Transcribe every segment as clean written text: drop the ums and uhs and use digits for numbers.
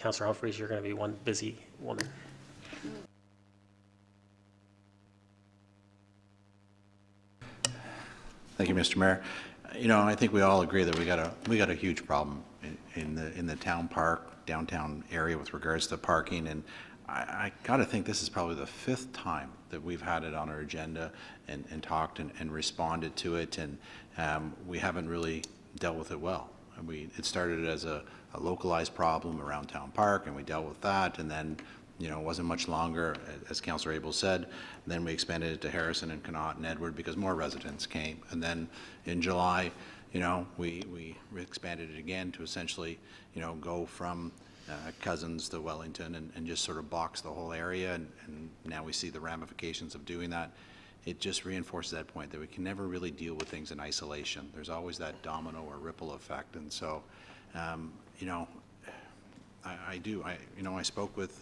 Councillor Humphreys, you're going to be one busy woman. Thank you, Mr. Mayor. You know, I think we all agree that we got a huge problem in the town park, downtown area with regards to parking, and I got to think this is probably the 5th time that we've had it on our agenda and talked and responded to it, and we haven't really dealt with it well. It started as a localized problem around town park, and we dealt with that, and then, you know, it wasn't much longer, as Councillor Abel said. Then we expanded it to Harrison and Connaught and Edward because more residents came. And then in July, you know, we expanded it again to essentially, you know, go from Cousins to Wellington and just sort of box the whole area. And now we see the ramifications of doing that. It just reinforces that point that we can never really deal with things in isolation. There's always that domino or ripple effect. And so, you know, I spoke with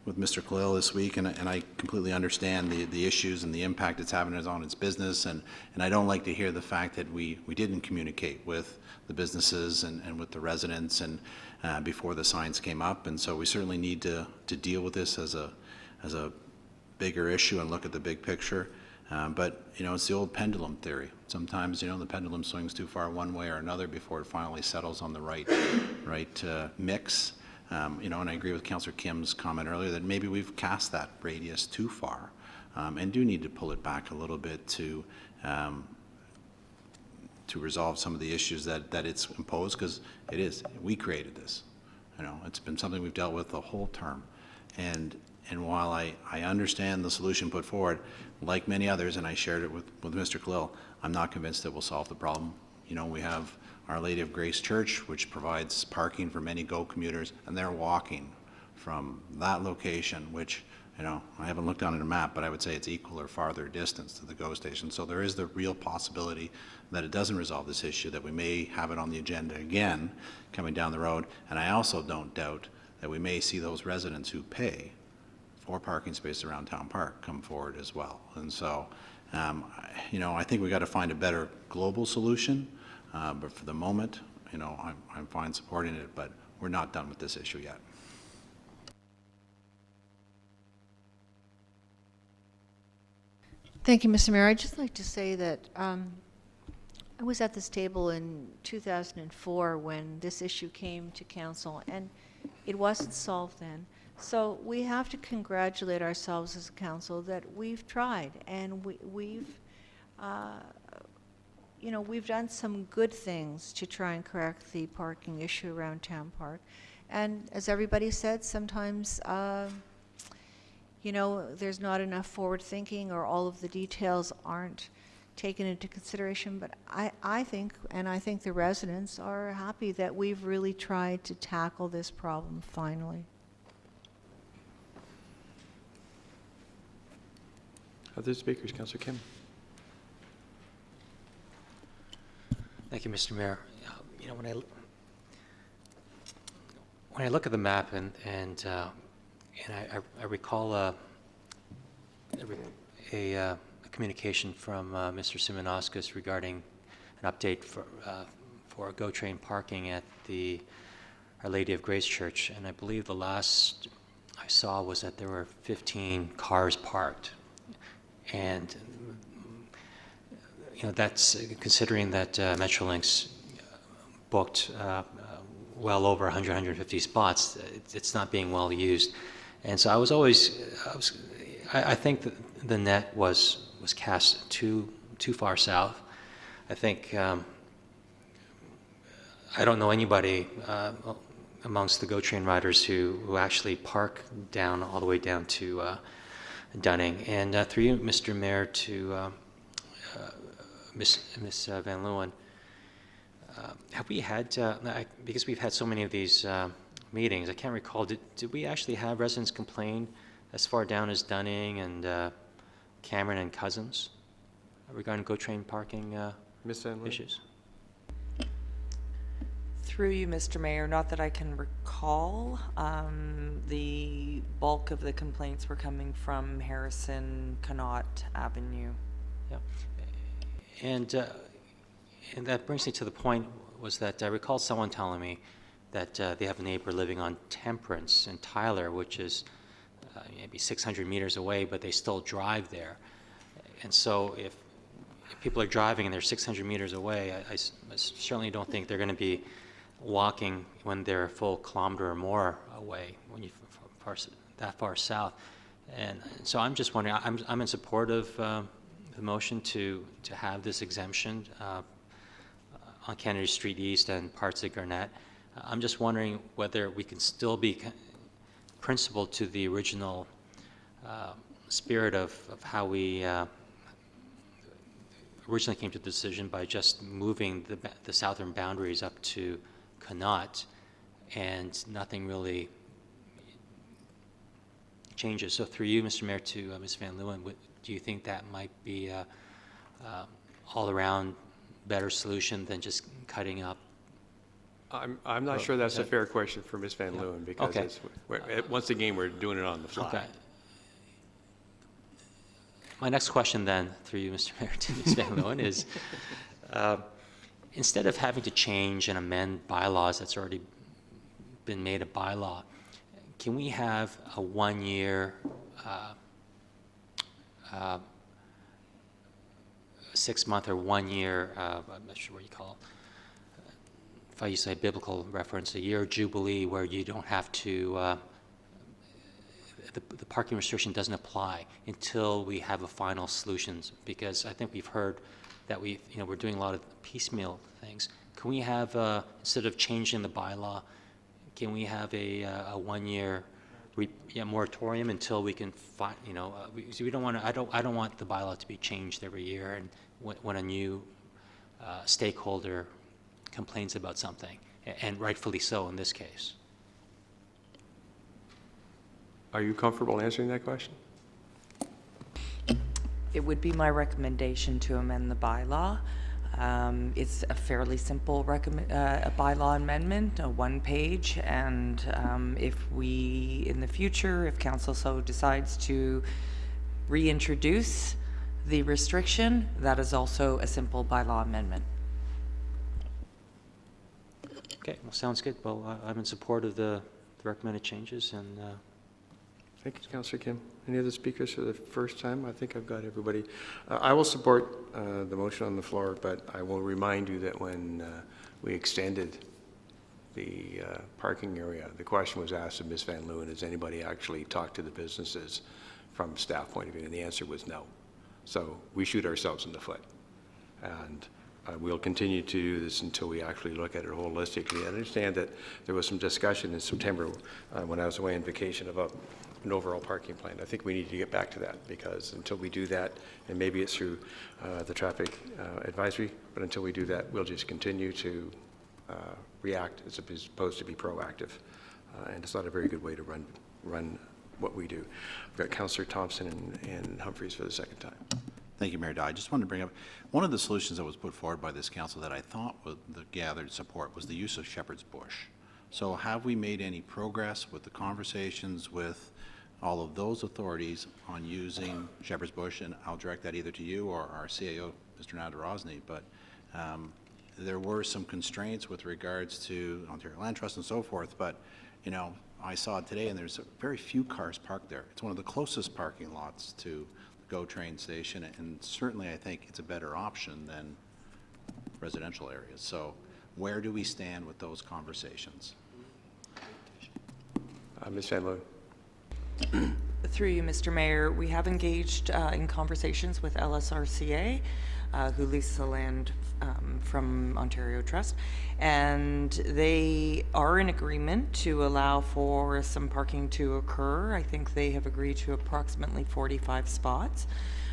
Mr. Khalil this week, and I completely understand the issues and the impact it's having on its business, and I don't like to hear the fact that we didn't communicate with the businesses and with the residents and before the signs came up, and so we certainly need to deal with this as a bigger issue and look at the big picture. But, you know, it's the old pendulum theory. Sometimes, you know, the pendulum swings too far one way or another before it finally settles on the right mix. You know, and I agree with Councillor Kim's comment earlier that maybe we've cast that radius too far and do need to pull it back a little bit to resolve some of the issues that it's imposed, because we created this. You know, it's been something we've dealt with the whole term. And while I understand the solution put forward, like many others, and I shared it with Mr. Khalil, I'm not convinced it will solve the problem. You know, we have Our Lady of Grace Church, which provides parking for many GO commuters, and they're walking from that location, which, you know, I haven't looked on a map, but I would say it's equal or farther distance to the GO station. So there is the real possibility that it doesn't resolve this issue, that we may have it on the agenda again coming down the road. And I also don't doubt that we may see those residents who pay for parking space around Town Park come forward as well. And so, you know, I think we got to find a better global solution. But for the moment, you know, I'm fine supporting it, but we're not done with this issue yet. Thank you, Mr. Mayor. I'd just like to say that I was at this table in 2004 when this issue came to council, and it wasn't solved then. So we have to congratulate ourselves as a council that we've tried, and we've you know, we've done some good things to try and correct the parking issue around Town Park. And as everybody said, sometimes, you know, there's not enough forward thinking, or all of the details aren't taken into consideration. But I think, and I think the residents are happy that we've really tried to tackle this problem finally. Other speakers, Councillor Kim. Thank you, Mr. Mayor. You know, when I look at the map and I recall a communication from Mr. Simonauskas regarding an update for GO train parking at the Our Lady of Grace Church, and I believe the last I saw was that there were 15 cars parked, and you know, that's considering that Metrolinx booked well over 100, 150 spots. It's not being well used, and so I think that the net was cast too far south. I think I don't know anybody amongst the GO train riders who actually park down all the way down to Dunning. And through you, Mr. Mayor, to Ms. Van Leeuwen, have we had, because we've had so many of these meetings, I can't recall, did we actually have residents complain as far down as Dunning and Cameron and Cousins regarding GO train parking issues? Through you, Mr. Mayor, not that I can recall. The bulk of the complaints were coming from Harrison, Connaught Avenue. Yeah. And that brings me to the point was that I recall someone telling me that they have a neighbor living on Temperance in Tyler, which is maybe 600 meters away, but they still drive there. And so if people are driving and they're 600 meters away, I certainly don't think they're going to be walking when they're a full kilometer or more away when you that far south. And so I'm just wondering, I'm in support of the motion to have this exemption on Kennedy Street East and parts of Garnett. I'm just wondering whether we can still be principled to the original spirit of how we originally came to the decision by just moving the southern boundaries up to Connaught, and nothing really changes. So through you, Mr. Mayor, to Ms. Van Leeuwen, do you think that might be a all-around better solution than just cutting up? I'm not sure that's a fair question for Ms. Van Leeuwen, because Okay. once again, we're doing it on the fly. Okay. My next question then, through you, Mr. Mayor, to Ms. Van Leeuwen, is instead of having to change and amend bylaws that's already been made a bylaw, can we have a 1 year, 6 month or 1 year, I'm not sure what you call it, if I use a biblical reference, a year jubilee where you don't have to, the parking restriction doesn't apply until we have a final solutions, because I think we've heard that we're doing a lot of piecemeal things. Can we have, instead of changing the bylaw, can we have a 1 year moratorium until we can find, we don't want to, I don't want the bylaw to be changed every year, and when a new stakeholder complains about something, and rightfully so in this case. Are you comfortable answering that question? It would be my recommendation to amend the bylaw. It's a fairly simple a bylaw amendment, a 1 page, and if we, in the future, if council so decides to reintroduce the restriction, that is also a simple bylaw amendment. Okay, well, sounds good. Well, I'm in support of the recommended changes, and Thank you, Councillor Kim. Any other speakers for the first time? I think I've got everybody. I will support the motion on the floor, but I will remind you that when we extended the parking area, the question was asked of Ms. Van Leeuwen, has anybody actually talked to the businesses from staff point of view? And the answer was no. So we shoot ourselves in the foot. And we'll continue to do this until we actually look at it holistically. I understand that there was some discussion in September when I was away on vacation about an overall parking plan. I think we need to get back to that, because until we do that, and maybe it's through the traffic advisory, but until we do that, we'll just continue to react as opposed to be proactive. And it's not a very good way to run what we do. I've got Councillor Thompson and Humphreys for the second time. Thank you, Mayor Dye. I just wanted to bring up, one of the solutions that was put forward by this council that I thought gathered support was the use of Shepherd's Bush. So have we made any progress with the conversations with all of those authorities on using Shepherd's Bush? And I'll direct that either to you or our CAO, Mr. Nadarozny, but there were some constraints with regards to Ontario Land Trust and so forth, but I saw it today and there's very few cars parked there. It's one of the closest parking lots to the GO train station, and certainly I think it's a better option than residential areas. So where do we stand with those conversations? Ms. Van Leeuwen. Through you, Mr. Mayor, we have engaged in conversations with LSRCA, who leases the land from Ontario Trust, and they are in agreement to allow for some parking to occur. I think they have agreed to approximately 45 spots.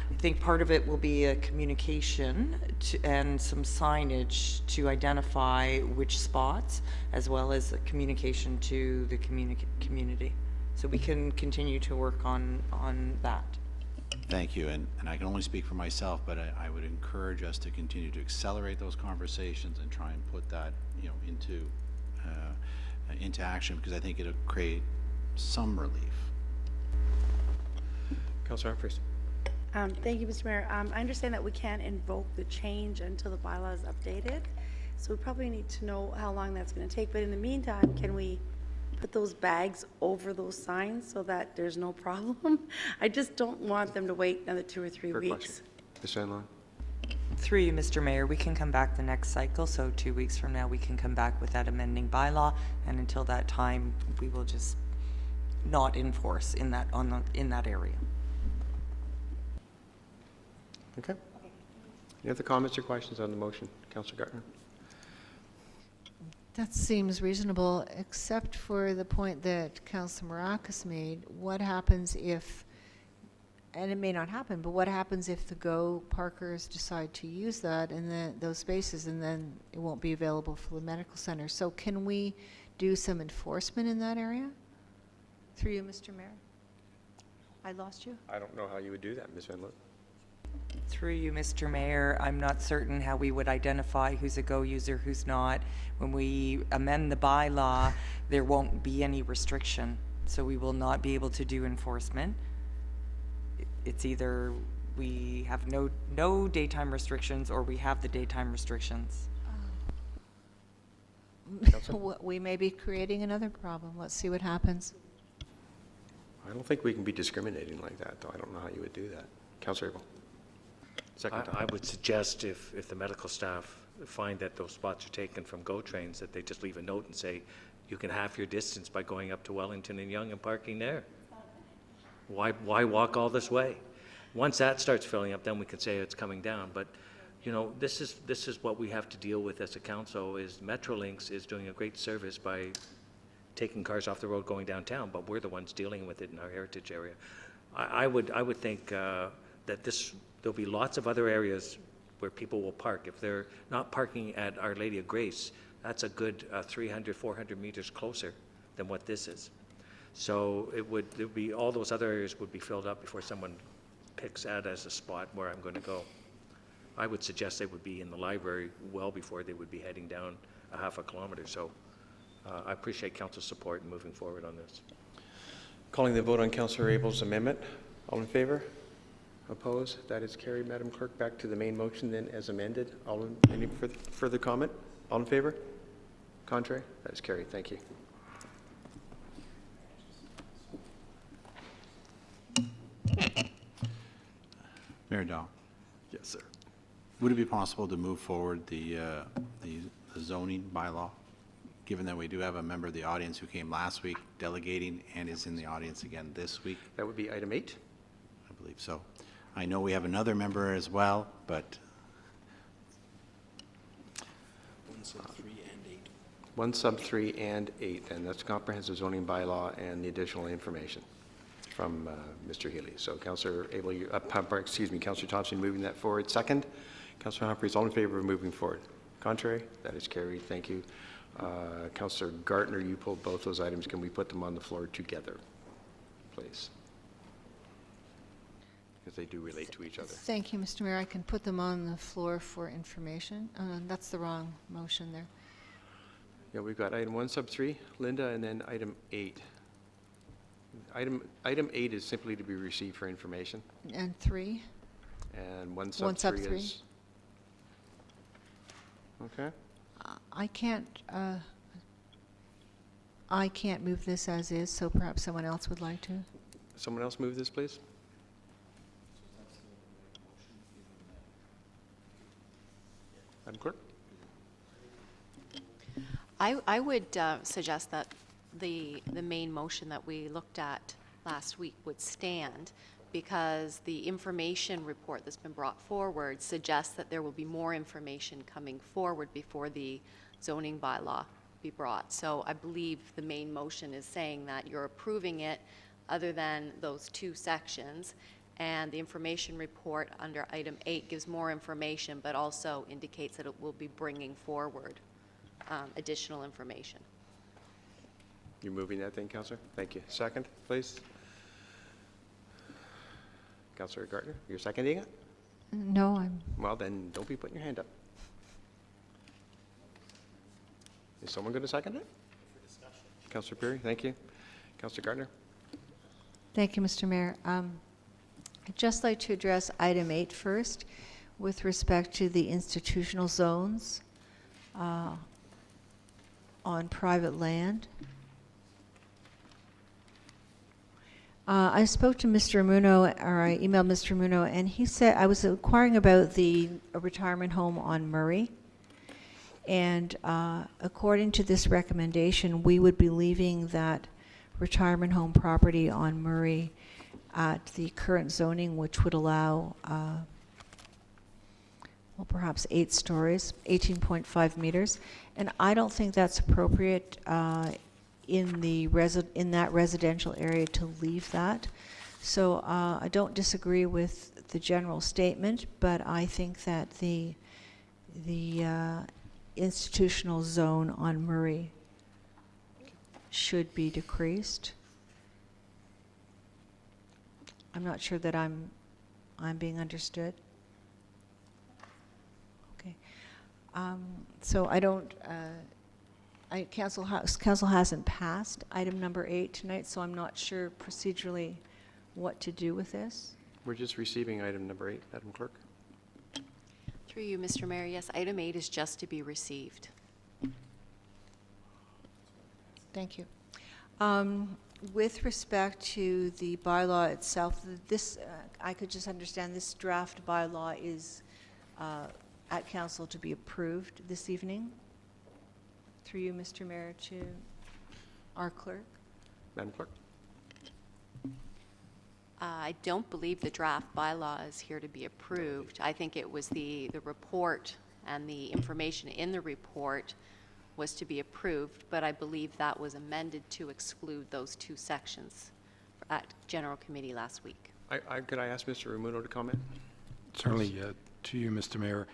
I think part of it will be a communication and some signage to identify which spots, as well as a communication to the community. So we can continue to work on that. Thank you, and I can only speak for myself, but I would encourage us to continue to accelerate those conversations and try and put that, into action, because I think it'll create some relief. Councillor Humphreys. Thank you, Mr. Mayor. I understand that we can't invoke the change until the bylaw is updated. So we probably need to know how long that's gonna take, but in the meantime, can we put those bags over those signs so that there's no problem? I just don't want them to wait another 2 or 3 Fair weeks. question. Ms. Sandlon? Through you, Mr. Mayor, we can come back the next cycle, so 2 weeks from now, we can come back with that amending bylaw, and until that time, we will just not enforce in that, in that area. Okay. Any other comments or questions on the motion? Councillor Gartner? That seems reasonable, except for the point that Councillor Maracas made. What happens if, and it may not happen, but what happens if the Go parkers decide to use that and then those spaces, and then it won't be available for the medical center? So can we do some enforcement in that area? Through you, Mr. Mayor. I lost you? I don't know how you would do that, Ms. Van Loop. Through you, Mr. Mayor, I'm not certain how we would identify who's a Go user, who's not. When we amend the bylaw, there won't be any restriction, so we will not be able to do enforcement. It's either we have no daytime restrictions, or we have the daytime restrictions. We may be creating another problem. Let's see what happens. I don't think we can be discriminating like that, though. I don't know how you would do that. Councillor Abel? Second time. I would suggest if the medical staff find that those spots are taken from GO trains, that they just leave a note and say, you can half your distance by going up to Wellington and Yonge and parking there. Why walk all this way? Once that starts filling up, then we can say it's coming down. But, you know, this is what we have to deal with as a council, is Metrolinx is doing a great service by taking cars off the road going downtown, but we're the ones dealing with it in our heritage area. I would think that there'll be lots of other areas where people will park. If they're not parking at Our Lady of Grace, that's a good 300, 400 meters closer than what this is. So there'd be, all those other areas would be filled up before someone picks that as a spot where I'm going to go. I would suggest they would be in the library well before they would be heading down a half a kilometer. So I appreciate council's support in moving forward on this. Calling the vote on Councillor Abel's amendment. All in favor? Opposed? That is carried. Madam Clerk, back to the main motion then as amended. Any further comment? All in favor? Contrary? That is carried. Thank you. Mayor Dahl, Yes, sir. would it be possible to move forward the zoning bylaw, given that we do have a member of the audience who came last week delegating and is in the audience again this week? That would be item 8. I believe so. I know we have another member as well, but 1 sub 3 and 8, and that's comprehensive zoning bylaw and the additional information from Mr. Healy. So Councillor Abel, Councillor Thompson moving that forward. Second, Councillor Humphreys, all in favor of moving forward? Contrary? That is carried. Thank you. Councillor Gartner, you pulled both those items. Can we put them on the floor together, please? Because they do relate to each other. Thank you, Mr. Mayor. I can put them on the floor for information. That's the wrong motion there. Yeah, we've got item 1 sub 3, Linda, and then item 8. Item 8 is simply to be received for information, And 3? and 1 1 sub sub 3 3. is... Okay. I can't move this as is, so perhaps someone else would like to. Someone else move this, please? Madam Clerk? I would suggest that the main motion that we looked at last week would stand, because the information report that's been brought forward suggests that there will be more information coming forward before the zoning bylaw be brought. So I believe the main motion is saying that you're approving it other than those 2 sections, and the information report under item 8 gives more information, but also indicates that it will be bringing forward additional information. You're moving that thing, Councillor? Thank you. Second, please. Councillor Gartner, you're seconding it? No, I'm, Well, then don't be putting your hand up. Is someone going to second it? Councillor Perry, thank you. Councillor Gartner? thank you, Mr. Mayor. I'd just like to address item 8 first with respect to the institutional zones. on private land. I spoke to Mr. Muno, or I emailed Mr. Muno, and he said, I was inquiring about the retirement home on Murray. And according to this recommendation, we would be leaving that retirement home property on Murray at the current zoning, which would allow, well, perhaps 8 stories, 18.5 meters. And I don't think that's appropriate in that residential area to leave that. So I don't disagree with the general statement, but I think that the institutional zone on Murray should be decreased. I'm not sure that I'm being understood. Okay. So I don't. Council hasn't passed item number 8 tonight, so I'm not sure procedurally what to do with this. We're just receiving item number 8, Madam Clerk. Through you, Mr. Mayor, yes, item 8 is just to be received. Thank you. With respect to the bylaw itself, this, I could just understand this draft bylaw is at council to be approved this evening. Through you, Mr. Mayor, to our clerk. Madam Clerk. I don't believe the draft bylaw is here to be approved. I think it was the report and the information in the report was to be approved, but I believe that was amended to exclude those 2 sections at General Committee last week. Could I ask Mr. Rumuno to comment? Certainly, to you, Mr. Mayor.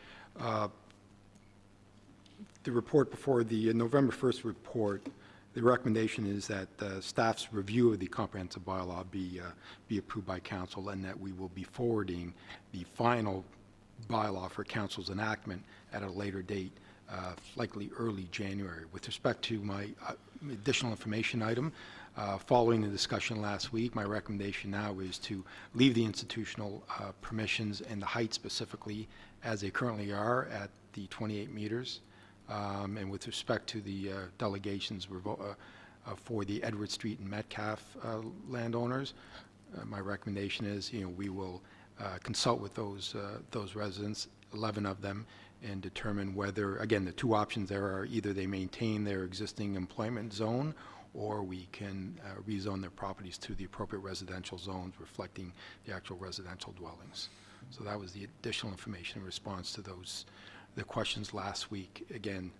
The report before the November 1st report, the recommendation is that staff's review of the comprehensive bylaw be approved by council, and that we will be forwarding the final bylaw for council's enactment at a later date, likely early January. With respect to my additional information item, following the discussion last week, my recommendation now is to leave the institutional permissions and the height specifically as they currently are at the 28 meters. And with respect to the delegations for the Edward Street and Metcalf landowners, my recommendation is, we will consult with those residents, 11 of them, and determine whether, again, the 2 options there are either they maintain their existing employment zone, or we can rezone their properties to the appropriate residential zones reflecting the actual residential dwellings. So that was the additional information in response to the questions last week. Again,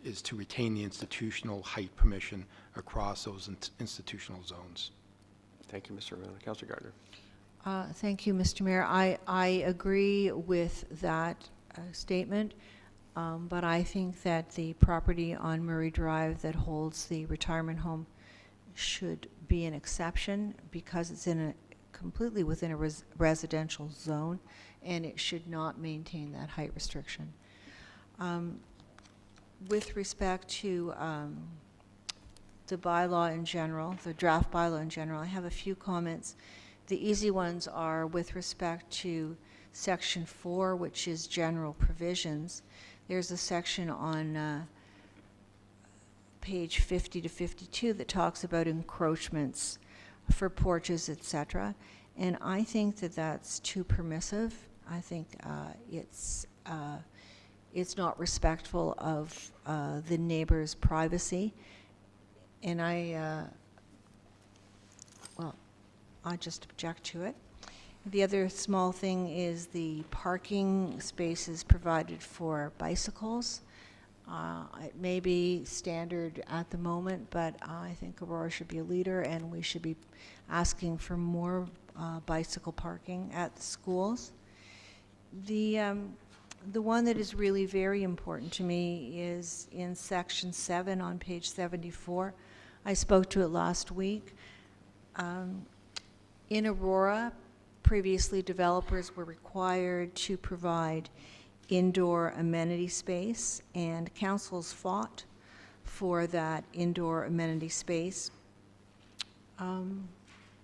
is to retain the institutional height permission across those institutional zones. Thank you, Mr. Rumuno. Councillor Gardner. Thank you, Mr. Mayor. I agree with that statement, but I think that the property on Murray Drive that holds the retirement home should be an exception because it's completely within a residential zone, and it should not maintain that height restriction. With respect to the bylaw in general, the draft bylaw in general, I have a few comments. The easy ones are with respect to Section 4, which is general provisions. There's a section on page 50 to 52 that talks about encroachments for porches, etc. And I think that that's too permissive. I think it's not respectful of the neighbor's privacy. And I just object to it. The other small thing is the parking spaces provided for bicycles. It may be standard at the moment, but I think Aurora should be a leader, and we should be asking for more bicycle parking at the schools. The one that is really very important to me is in Section 7 on page 74. I spoke to it last week. In Aurora, previously developers were required to provide indoor amenity space, and councils fought for that indoor amenity space.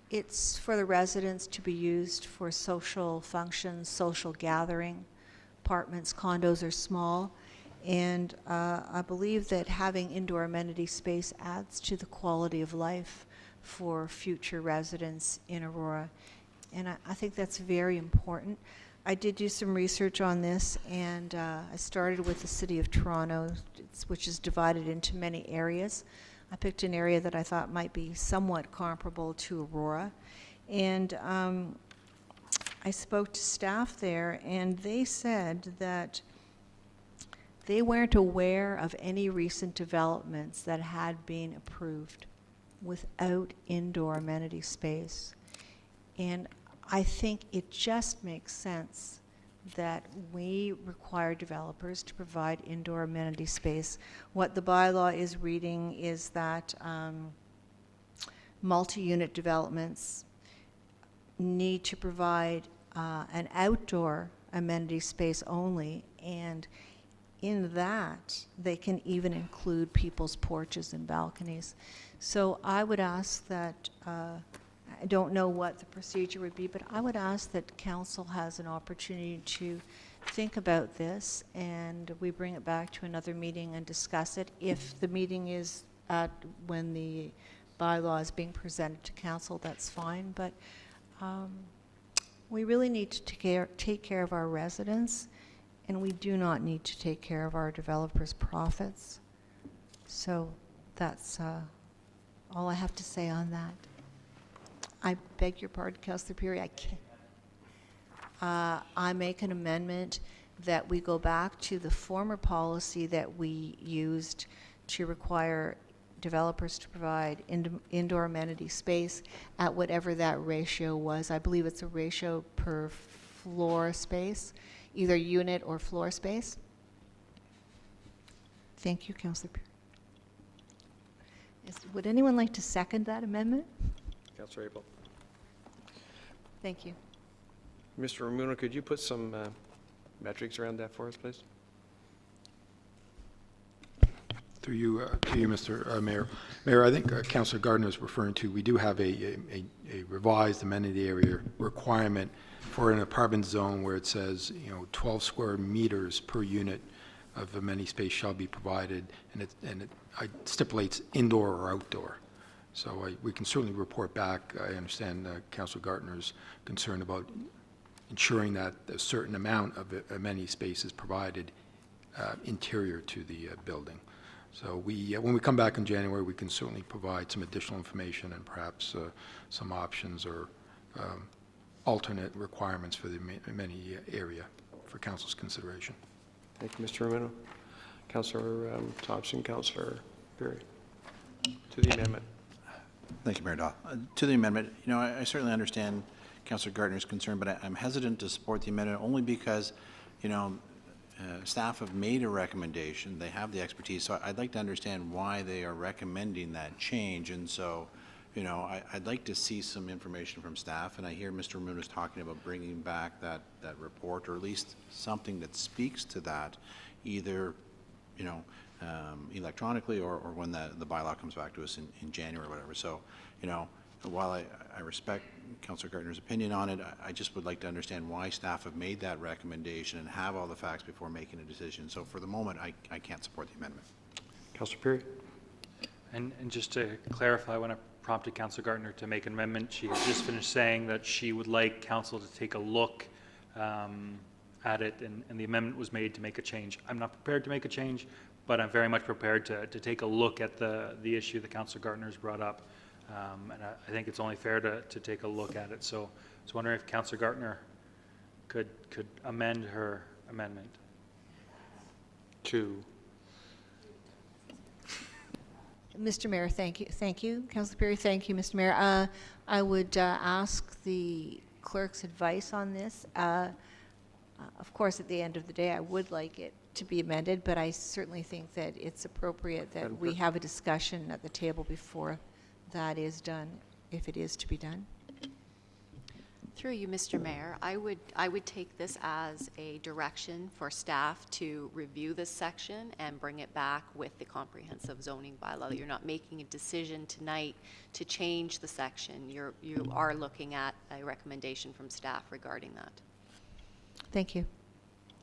It's for the residents to be used for social functions, social gathering. Apartments, condos are small, And I believe that having indoor amenity space adds to the quality of life for future residents in Aurora. And I think that's very important. I did do some research on this, and I started with the City of Toronto, which is divided into many areas. I picked an area that I thought might be somewhat comparable to Aurora. And I spoke to staff there, and they said that they weren't aware of any recent developments that had been approved without indoor amenity space. And I think it just makes sense that we require developers to provide indoor amenity space. What the bylaw is reading is that multi-unit developments need to provide an outdoor amenity space only, and in that, they can even include people's porches and balconies. So I would ask that, I don't know what the procedure would be, but I would ask that council has an opportunity to think about this, and we bring it back to another meeting and discuss it. If the meeting is when the bylaw is being presented to council, that's fine, but we really need to take care of our residents, and we do not need to take care of our developers' profits. So that's all I have to say on that. I beg your pardon, Councillor Perry, I can't. I make an amendment that we go back to the former policy that we used to require developers to provide indoor amenity space at whatever that ratio was. I believe it's a ratio per floor space, either unit or floor space. Thank you, Councillor Perry. Would anyone like to second that amendment? Councillor Abel. Thank you. Mr. Ramuno, could you put some metrics around that for us, please? Through you, to you, Mr. Mayor. Mayor, I think Councillor Gardner is referring to, we do have a revised amenity area requirement for an apartment zone where it says, 12 square meters per unit of amenity space shall be provided, and it stipulates indoor or outdoor. So we can certainly report back. I understand Councillor Gardner's concern about ensuring that a certain amount of amenity space is provided interior to the building. So when we come back in January, we can certainly provide some additional information and perhaps some options or alternate requirements for the amenity area for council's consideration. Thank you, Mr. Ramuno. Councillor Thompson, Councillor Perry. To the amendment. Thank you, Mayor Dahl. To the amendment, I certainly understand Councillor Gardner's concern, but I'm hesitant to support the amendment only because, staff have made a recommendation. They have the expertise, so I'd like to understand why they are recommending that change. And so, I'd like to see some information from staff, and I hear Mr. Ramuno is talking about bringing back that report, or at least something that speaks to that, either, electronically or when the bylaw comes back to us in January or whatever. So, while I respect Councillor Gardner's opinion on it, I just would like to understand why staff have made that recommendation and have all the facts before making a decision. So for the moment, I can't support the amendment. Councillor Perry. And just to clarify, when I prompted Councillor Gardner to make an amendment, she had just finished saying that she would like council to take a look at it, and the amendment was made to make a change. I'm not prepared to make a change, but I'm very much prepared to take a look at the issue that Councillor Gardner has brought up. And I think it's only fair to take a look at it. So I was wondering if Councillor Gardner could amend her amendment. To. Mr. Mayor, thank you. Thank you. Councillor Perry, thank you, Mr. Mayor. I would ask the clerk's advice on this. Of course, at the end of the day, I would like it to be amended, but I certainly think that it's appropriate that we have a discussion at the table before that is done, if it is to be done. Through you, Mr. Mayor, I would take this as a direction for staff to review this section and bring it back with the comprehensive zoning bylaw. You're not making a decision tonight to change the section. You are looking at a recommendation from staff regarding that. Thank you.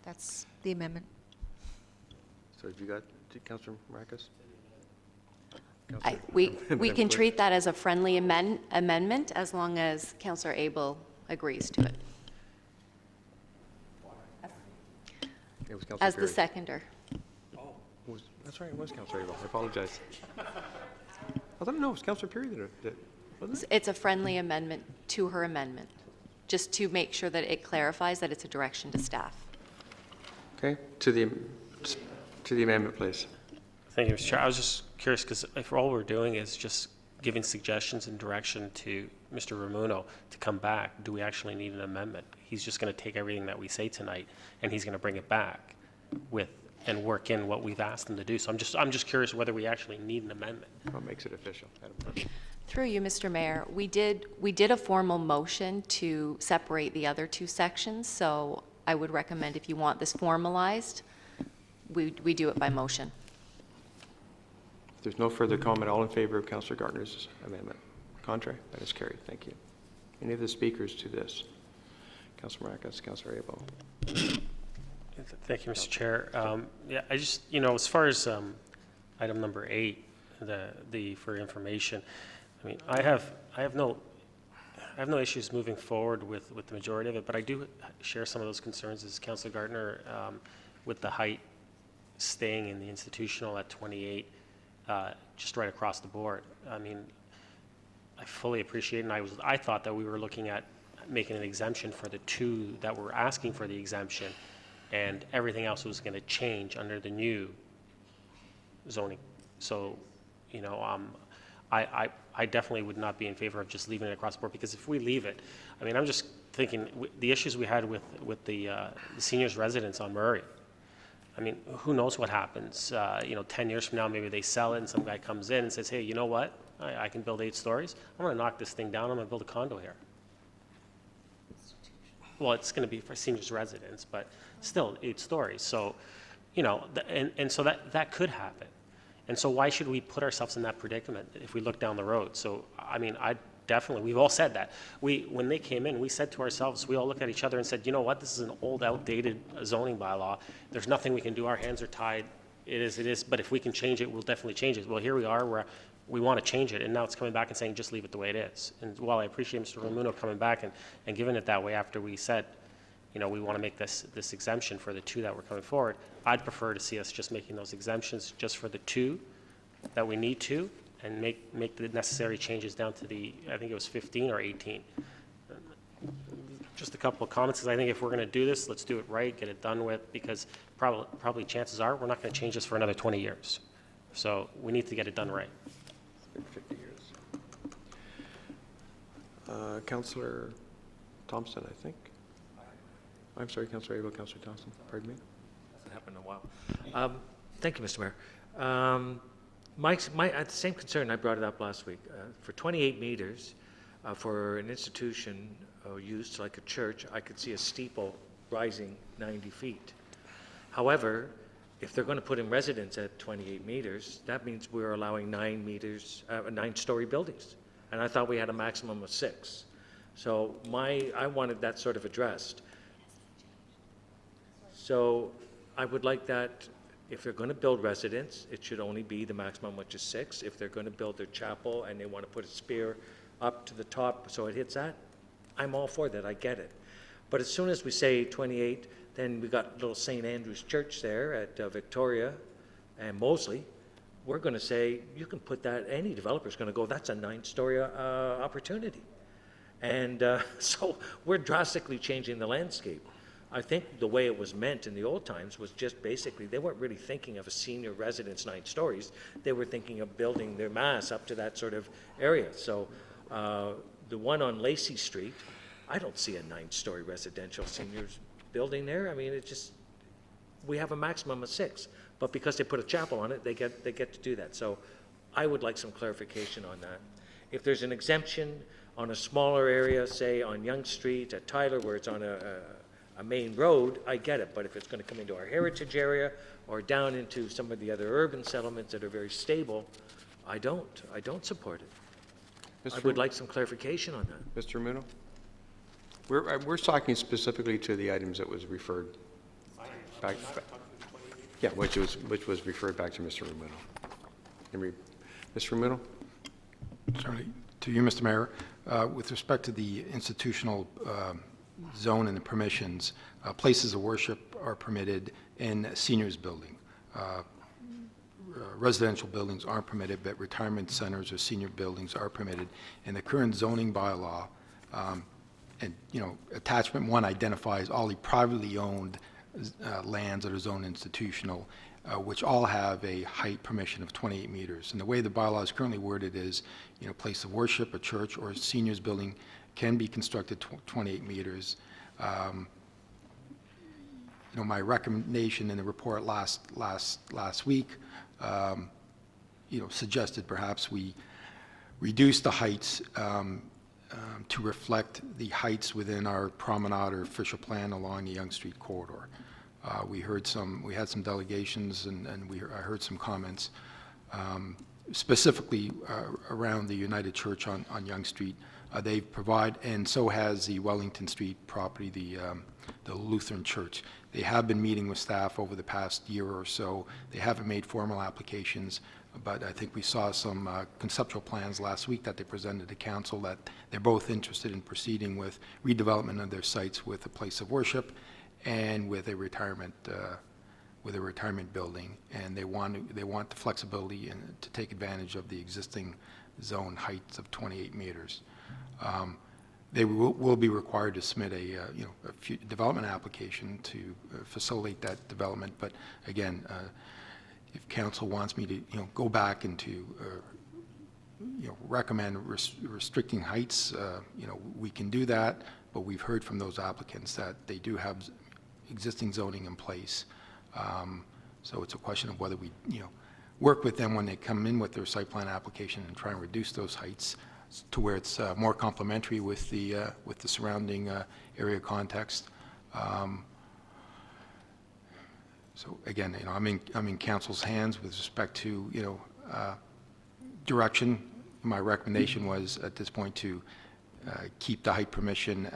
That's the amendment. So have you got, Councillor Maracus? We can treat that as a friendly amendment as long as Councillor Abel agrees to it, It was Councillor as the Perry. seconder. That's right, it was Councillor Abel. I apologize. I thought, no, it was Councillor Perry that wasn't it? It's a friendly amendment to her amendment, just to make sure that it clarifies that it's a direction to staff. Okay, to the amendment, please. Thank you, Mr. Chair. I was just curious, because if all we're doing is just giving suggestions and direction to Mr. Ramuno to come back, do we actually need an amendment? He's just going to take everything that we say tonight, and he's going to bring it back with, and work in what we've asked him to do. So I'm just curious whether we actually need an amendment. What makes it official? Madam Clerk? Through you, Mr. Mayor, we did a formal motion to separate the other two sections, so I would recommend if you want this formalized, we do it by motion. If there's no further comment, all in favor of Councillor Gardner's amendment? Contrary? That is carried. Thank you. Any of the speakers to this? Councillor Maracus, Councillor Abel. Thank you, Mr. Chair. Yeah, I just, as far as item number 8, the for information, I mean, I have no issues moving forward with the majority of it, but I do share some of those concerns as Councillor Gardner with the height staying in the institutional at 28, just right across the board. I mean, I fully appreciate, and I thought that we were looking at making an exemption for the 2 that were asking for the exemption, and everything else was going to change under the new zoning. So, I definitely would not be in favor of just leaving it across the board, because if we leave it, I mean, I'm just thinking the issues we had with the seniors residence on Murray. I mean, who knows what happens? 10 years from now, maybe they sell it and some guy comes in and says, hey, you know what? I can build 8 stories. I'm going to knock this thing down. I'm going to build a condo here. Well, it's going to be for seniors residence, but still 8 stories. So, and so that could happen. And so why should we put ourselves in that predicament if we look down the road? So, I mean, we've all said that. When they came in, we said to ourselves, we all looked at each other and said, you know what, this is an old, outdated zoning bylaw. There's nothing we can do. Our hands are tied. It is, but if we can change it, we'll definitely change it. Well, here we are, we want to change it, and now it's coming back and saying, just leave it the way it is. And while I appreciate Mr. Ramuno coming back and giving it that way after we said, we want to make this exemption for the 2 that were coming forward, I'd prefer to see us just making those exemptions just for the 2 that we need to, and make the necessary changes down to I think it was 15 or 18. Just a couple of comments, because I think if we're going to do this, let's do it right, get it done with, because probably chances are we're not going to change this for another 20 years. So we need to get it done right. 50 years. Councillor Thompson, I think. I'm sorry, Councillor Abel, Councillor Thompson, pardon me. Hasn't happened in a while. Thank you, Mr. Mayor. The same concern, I brought it up last week. For 28 meters, for an institution used like a church, I could see a steeple rising 90 feet. However, if they're going to put in residence at 28 meters, that means we're allowing 9-story buildings. And I thought we had a maximum of 6. So I wanted that sort of addressed. So I would like that, if they're going to build residence, it should only be the maximum, which is 6. If they're going to build their chapel and they want to put a spear up to the top so it hits that, I'm all for that, I get it. But as soon as we say 28, then we got little St. Andrew's Church there at Victoria and Moseley. We're going to say, you can put that, any developer's going to go, that's a 9-story opportunity. And so we're drastically changing the landscape. I think the way it was meant in the old times was just basically, they weren't really thinking of a senior residence 9 stories. They were thinking of building their mass up to that sort of area. So the one on Lacey Street, I don't see a 9-story residential seniors building there. I mean, we have a maximum of 6, but because they put a chapel on it, they get to do that. So I would like some clarification on that. If there's an exemption on a smaller area, say on Yonge Street at Tyler, where it's on a main road, I get it. But if it's going to come into our heritage area or down into some of the other urban settlements that are very stable, I don't support it. I would like some clarification on that. Mr. Ramuno? We're talking specifically to the items that was referred back. Yeah, which was referred back to Mr. Ramuno. Mr. Ramuno? Certainly. To you, Mr. Mayor, with respect to the institutional zone and the permissions, places of worship are permitted in seniors building. Residential buildings aren't permitted, but retirement centers or senior buildings are permitted. In the current zoning bylaw, and, you know, attachment 1 identifies all the privately owned lands that are zoned institutional, which all have a height permission of 28 meters. And the way the bylaw is currently worded is, you know, place of worship, a church, or a seniors building can be constructed 28 meters. You know, my recommendation in the report last week, you know, suggested perhaps we reduce the heights to reflect the heights within our promenade or official plan along the Yonge Street corridor. We had some delegations and I heard some comments specifically around the United Church on Yonge Street. They provide, and so has the Wellington Street property, the Lutheran Church. They have been meeting with staff over the past year or so. They haven't made formal applications, but I think we saw some conceptual plans last week that they presented to council that they're both interested in proceeding with redevelopment of their sites with a place of worship and with a retirement building, and they want the flexibility to take advantage of the existing zone heights of 28 meters. They will be required to submit a development application to facilitate that development. But again, if council wants me to go back and to recommend restricting heights, we can do that. But we've heard from those applicants that they do have existing zoning in place. So it's a question of whether we work with them when they come in with their site plan application and try and reduce those heights to where it's more complementary with the surrounding area context. So again, I'm in council's hands with respect to direction. My recommendation was at this point to keep the height permission,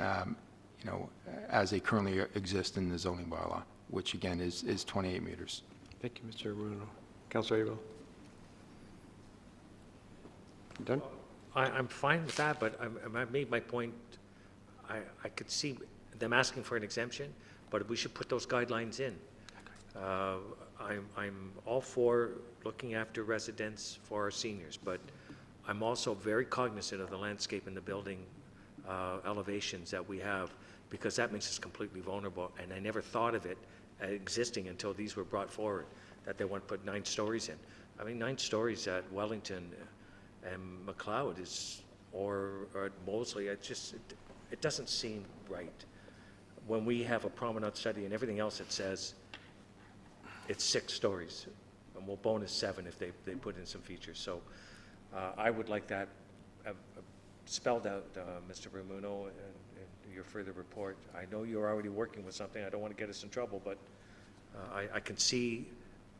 as they currently exist in the zoning bylaw, which again is 28 meters. Thank you, Mr. Bruno. Councilor Abel. Done? I'm fine with that, but I made my point. I could see them asking for an exemption, but we should put those guidelines in. I'm all for looking after residents for our seniors, but I'm also very cognizant of the landscape and the building elevations that we have, because that makes us completely vulnerable, and I never thought of it existing until these were brought forward, that they want to put 9 stories in. I mean, 9 stories at Wellington and McLeod or at Moseley, it doesn't seem right. When we have a promenade study and everything else, it says it's 6 stories, and we'll bonus 7 if they put in some features. So I would like that spelled out, Mr. Ramuno, in your further report. I know you're already working with something. I don't want to get us in trouble, but I can see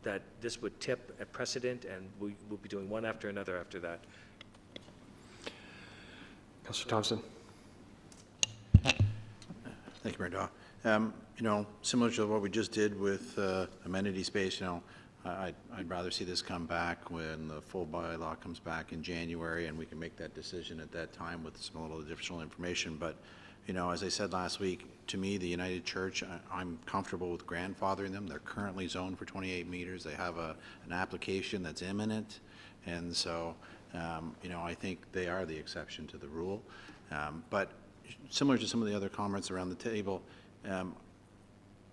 that this would tip a precedent, and we'll be doing one after another after that. Councilor Thompson. Thank you, Mayor Daw. Similar to what we just did with amenity space, I'd rather see this come back when the full bylaw comes back in January, and we can make that decision at that time with some little additional information. But, as I said last week, to me, the United Church, I'm comfortable with grandfathering them. They're currently zoned for 28 meters. They have an application that's imminent, and so, I think they are the exception to the rule. But similar to some of the other comments around the table,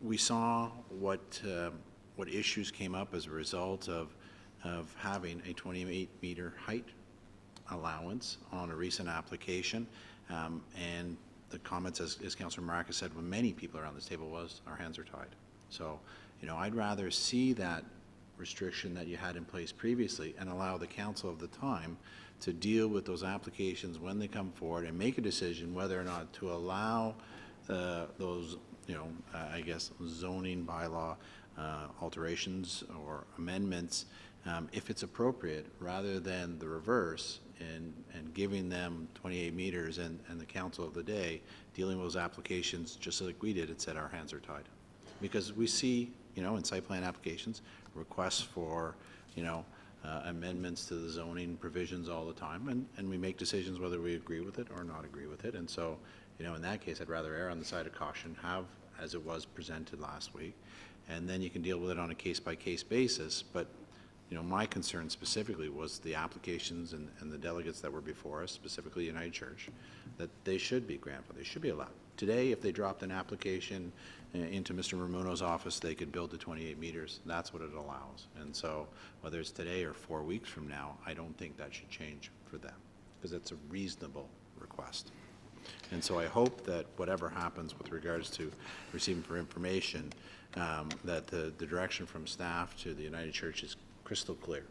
we saw what issues came up as a result of having a 28-meter height allowance on a recent application, and the comments, as Councillor Maracas said, when many people around this table was, our hands are tied. So, I'd rather see that restriction that you had in place previously and allow the council of the time to deal with those applications when they come forward and make a decision whether or not to allow those, I guess, zoning bylaw alterations or amendments if it's appropriate, rather than the reverse and giving them 28 meters and the council of the day dealing with those applications just like we did. It said our hands are tied, because we see in site plan applications, requests for, amendments to the zoning provisions all the time, and we make decisions whether we agree with it or not agree with it. And so, in that case, I'd rather err on the side of caution, have as it was presented last week, and then you can deal with it on a case-by-case basis. But, my concern specifically was the applications and the delegates that were before us, specifically United Church, that they should be grandfathered, they should be allowed. Today, if they dropped an application into Mr. Ramuno's office, they could build to 28 meters. That's what it allows. And so whether it's today or 4 weeks from now, I don't think that should change for them, because it's a reasonable request. And so I hope that whatever happens with regards to receiving for information, that the direction from staff to the United Church is crystal clear.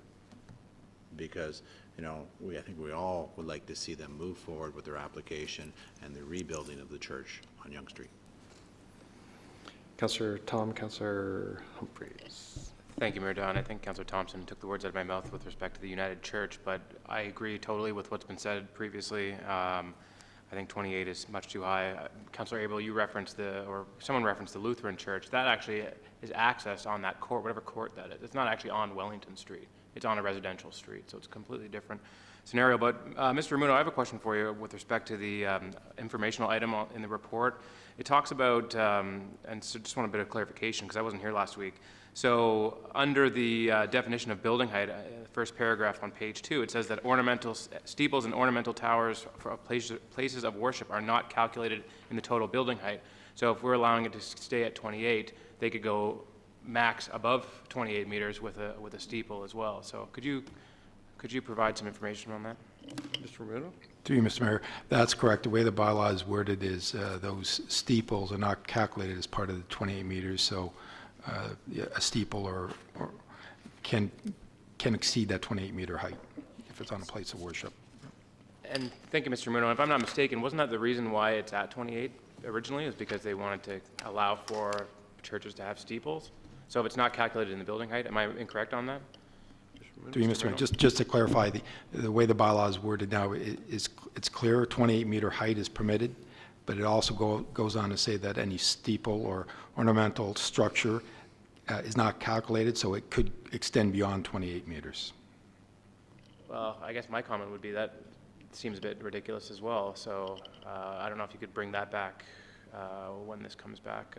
Because, I think we all would like to see them move forward with their application and the rebuilding of the church on Yonge Street. Councillor Tom, Councillor Humphreys. Thank you, Mayor Don. I think Councillor Thompson took the words out of my mouth with respect to the United Church, but I agree totally with what's been said previously. I think 28 is much too high. Councillor Abel, you referenced someone referenced the Lutheran Church. That actually is access on that court, whatever court that is. It's not actually on Wellington Street. It's on a residential street, so it's a completely different scenario. But Mr. Ramuno, I have a question for you with respect to the informational item in the report. It talks about, and so just want a bit of clarification because I wasn't here last week. So under the definition of building height, the first paragraph on page 2, it says that ornamental steeples and ornamental towers for places of worship are not calculated in the total building height. So if we're allowing it to stay at 28, they could go max above 28 meters with a steeple as well. So could you provide some information on that? Mr. Ramuno? Through you, Mr. Mayor, that's correct. The way the bylaw is worded is those steeples are not calculated as part of the 28 meters, so a steeple or can exceed that 28 meter height if it's on a place of worship. And thank you, Mr. Ramuno. If I'm not mistaken, wasn't that the reason why it's at 28 originally, is because they wanted to allow for churches to have steeples? So if it's not calculated in the building height, am I incorrect on that? Through you, Mr. Mayor, just to clarify, the way the bylaw is worded now, it's clear 28 meter height is permitted, but it also goes on to say that any steeple or ornamental structure is not calculated, so it could extend beyond 28 meters. Well, I guess my comment would be that seems a bit ridiculous as well. So I don't know if you could bring that back when this comes back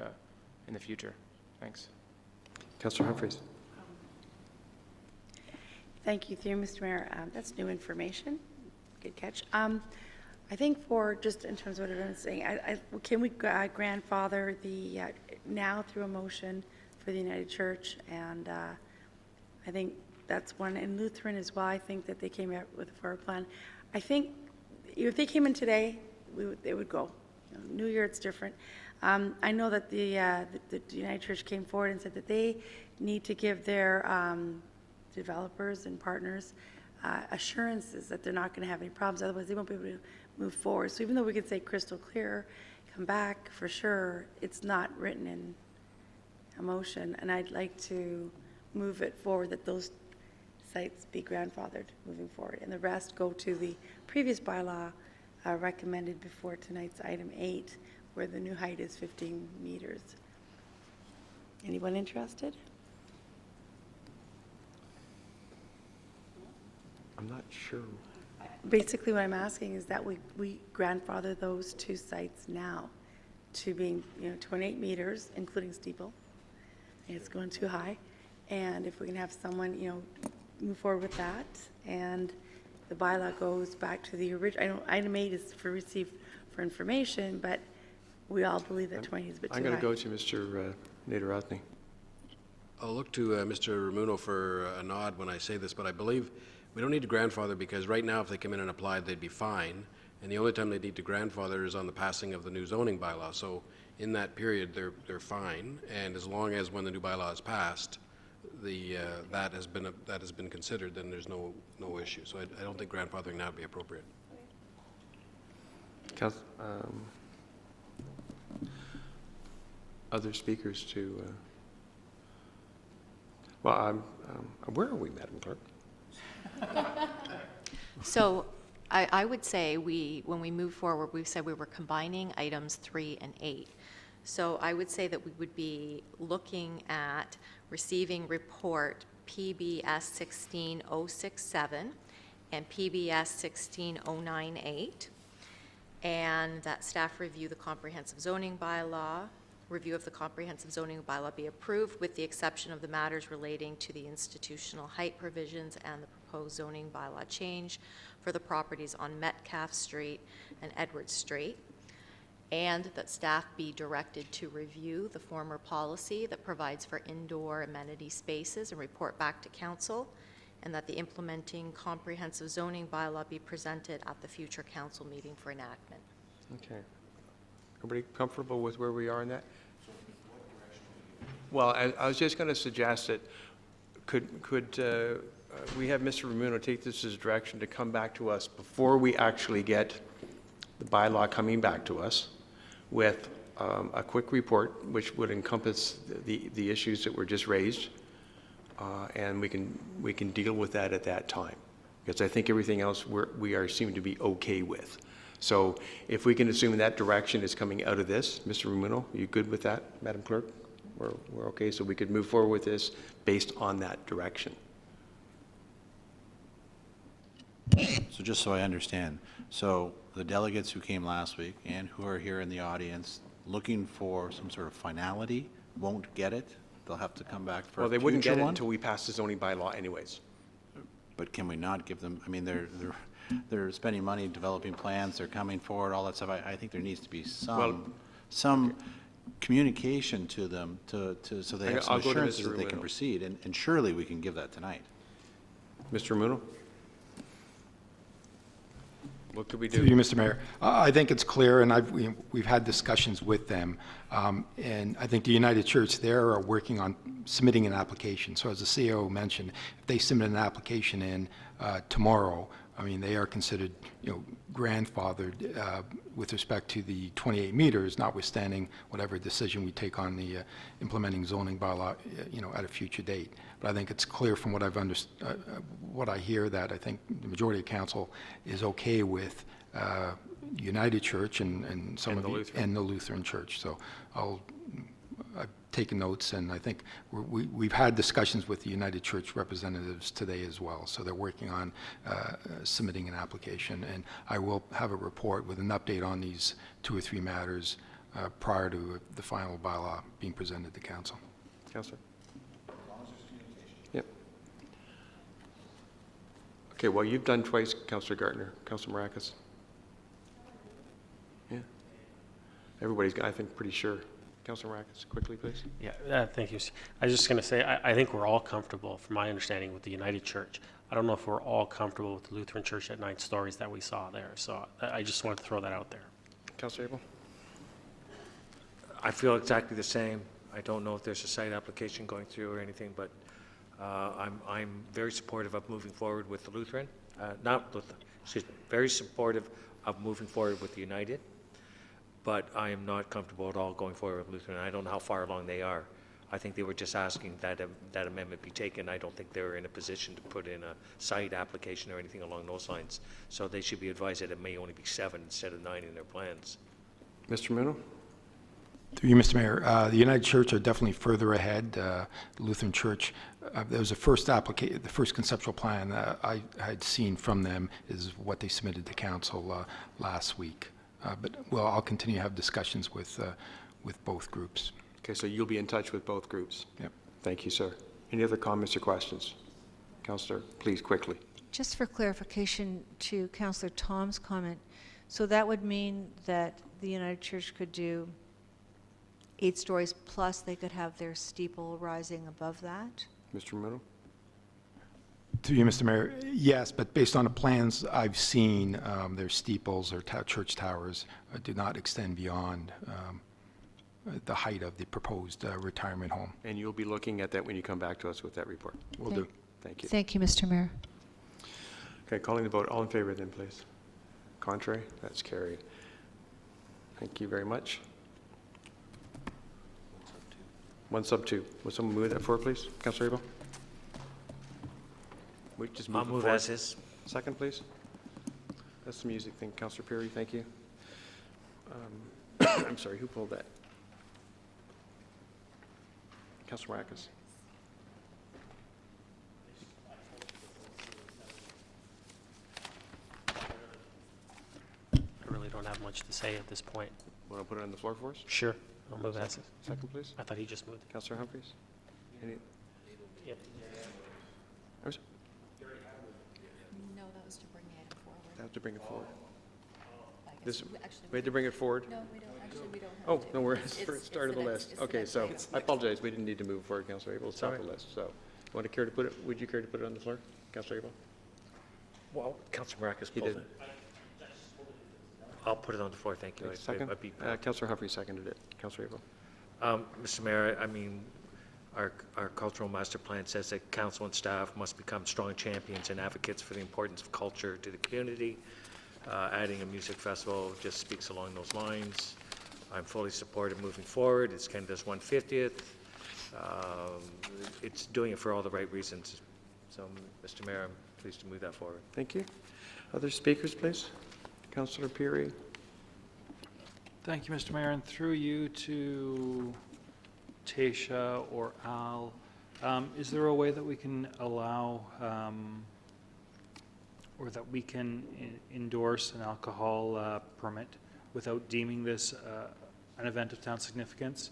in the future. Thanks. Councillor Humphreys. Thank you, through Mr. Mayor. That's new information. Good catch. I think for just in terms of what everyone's saying, can we grandfather the now through a motion for the United Church? And I think that's one. And Lutheran as well. I think that they came out with a forward plan. I think if they came in today, they would go. New Year, it's different. I know that the United Church came forward and said that they need to give their developers and partners assurances that they're not going to have any problems, otherwise they won't be able to move forward. So even though we could say crystal clear, come back for sure, it's not written in a motion, and I'd like to move it forward that those sites be grandfathered moving forward, and the rest go to the previous bylaw recommended before tonight's item 8, where the new height is 15 meters. Anyone interested? I'm not sure. Basically, what I'm asking is that we grandfather those two sites now to being, 28 meters, including steeple. It's going too high. And if we can have someone, move forward with that, and the bylaw goes back to the original. I know item 8 is for receive for information, but we all believe that 20 is a bit too high. I'm going to go to Mr. Nader-Rothney. I'll look to Mr. Ramuno for a nod when I say this, but I believe we don't need to grandfather because right now if they come in and applied, they'd be fine. And the only time they need to grandfather is on the passing of the new zoning bylaw. So in that period, they're fine. And as long as when the new bylaw is passed, that has been considered, then there's no issue. So I don't think grandfathering now would be appropriate. Other speakers to, well, where are we, Madam Clerk? So I would say when we move forward, we said we were combining items 3 and 8. So I would say that we would be looking at receiving report PBS 16067 and PBS 16098, and that staff review the comprehensive zoning bylaw, review of the comprehensive zoning bylaw be approved with the exception of the matters relating to the institutional height provisions and the proposed zoning bylaw change for the properties on Metcalf Street and Edward Street, and that staff be directed to review the former policy that provides for indoor amenity spaces and report back to council, and that the implementing comprehensive zoning bylaw be presented at the future council meeting for enactment. Okay. Everybody comfortable with where we are in that? Well, I was just going to suggest that could we have Mr. Ramuno take this as direction to come back to us before we actually get the bylaw coming back to us with a quick report which would encompass the issues that were just raised, and we can deal with that at that time, because I think everything else we seem to be okay with. So if we can assume that direction is coming out of this, Mr. Ramuno, are you good with that, Madam Clerk? We're okay, so we could move forward with this based on that direction. So just so I understand, so the delegates who came last week and who are here in the audience looking for some sort of finality won't get it? They'll have to come back for a future one? Well, they wouldn't get it until we pass the zoning bylaw anyways. But can we not give them, I mean, they're spending money developing plans, they're coming forward, all that stuff. I think there needs to be some communication to them so they have some assurances that they can proceed, and surely we can give that tonight. Mr. Ramuno? What could we do? Through you, Mr. Mayor. I think it's clear, and we've had discussions with them, and I think the United Church there are working on submitting an application. So as the CEO mentioned, if they submit an application in tomorrow, I mean, they are considered, grandfathered with respect to the 28 meters, notwithstanding whatever decision we take on the implementing zoning bylaw, at a future date. But I think it's clear from what what I hear, that I think the majority of council is okay with United Church and some of the Lutheran Church. So I've taken notes, and I think we've had discussions with the United Church representatives today as well. So they're working on submitting an application, and I will have a report with an update on these 2 or 3 matters prior to the final bylaw being presented to council. Councillor? Yep. Okay, well, you've done twice, Councillor Gartner. Councillor Maracas? Yeah. Everybody's, I think, pretty sure. Councillor Maracas, quickly, please. Yeah, thank you. I was just going to say, I think we're all comfortable, from my understanding, with the United Church. I don't know if we're all comfortable with the Lutheran Church at 9 Stories that we saw there. So I just wanted to throw that out there. Councillor Abel? I feel exactly the same. I don't know if there's a site application going through or anything, but I'm very supportive of moving forward with the Lutheran, very supportive of moving forward with the United, but I am not comfortable at all going forward with Lutheran. I don't know how far along they are. I think they were just asking that that amendment be taken. I don't think they're in a position to put in a site application or anything along those lines. So they should be advised that it may only be 7 instead of 9 in their plans. Mr. Ramuno? Through you, Mr. Mayor, the United Church are definitely further ahead. The Lutheran Church, there was the first conceptual plan I had seen from them is what they submitted to council last week. But I'll continue to have discussions with both groups. Okay, so you'll be in touch with both groups? Yep. Thank you, sir. Any other comments or questions? Councillor, please, quickly. Just for clarification to Councillor Tom's comment, so that would mean that the United Church could do 8 stories plus they could have their steeple rising above that? Mr. Ramuno? Through you, Mr. Mayor, yes, but based on the plans I've seen, their steeples or church towers do not extend beyond the height of the proposed retirement home. And you'll be looking at that when you come back to us with that report? Will do. Thank you. Thank you, Mr. Mayor. Okay, calling the vote. All in favor then, please. Contrary? That's carried. Thank you very much. 1 sub 2. Will someone move that forward, please? Councillor Abel? We just move I'll move forward. as is. Second, please. That's the music thing. Councillor Perry, thank you. I'm sorry, who pulled that? Councilor Maracus. I really don't have much to say at this point. Want to put it on the floor for us? Sure, I'll move as is. Second, please. I thought he just moved. Councilor Humphries? Any? Yep. I'm sorry, No, that was to bring the item forward. I have to bring it forward. I guess This, actually, we had to bring it forward? no, we don't, actually, we don't have Oh, to. no, we're It's- at the it's start of the next- list. it's the Okay, next so item. I apologize, we didn't need to move forward, Councilor Abel, it's all off the right. list. So, want to care to put it, would you care to put it on the floor, Councilor Abel? Well, Councilor Maracus He pulled did. it. I'll put it on the floor, thank you. Second? I'd be- Councilor Humphries seconded it. Councilor Abel? Mr. Mayor, I mean, our cultural master plan says that council and staff must become strong champions and advocates for the importance of culture to the community. Adding a music festival just speaks along those lines. I'm fully supportive moving forward. It's Canada's 150th. It's doing it for all the right reasons. So, Mr. Mayor, I'm pleased to move that forward. Thank you. Other speakers, please? Councilor Peary? Thank you, Mr. Mayor, and through you to Tasha or Al, is there a way that we can allow, or that we can endorse an alcohol permit without deeming this an event of town significance?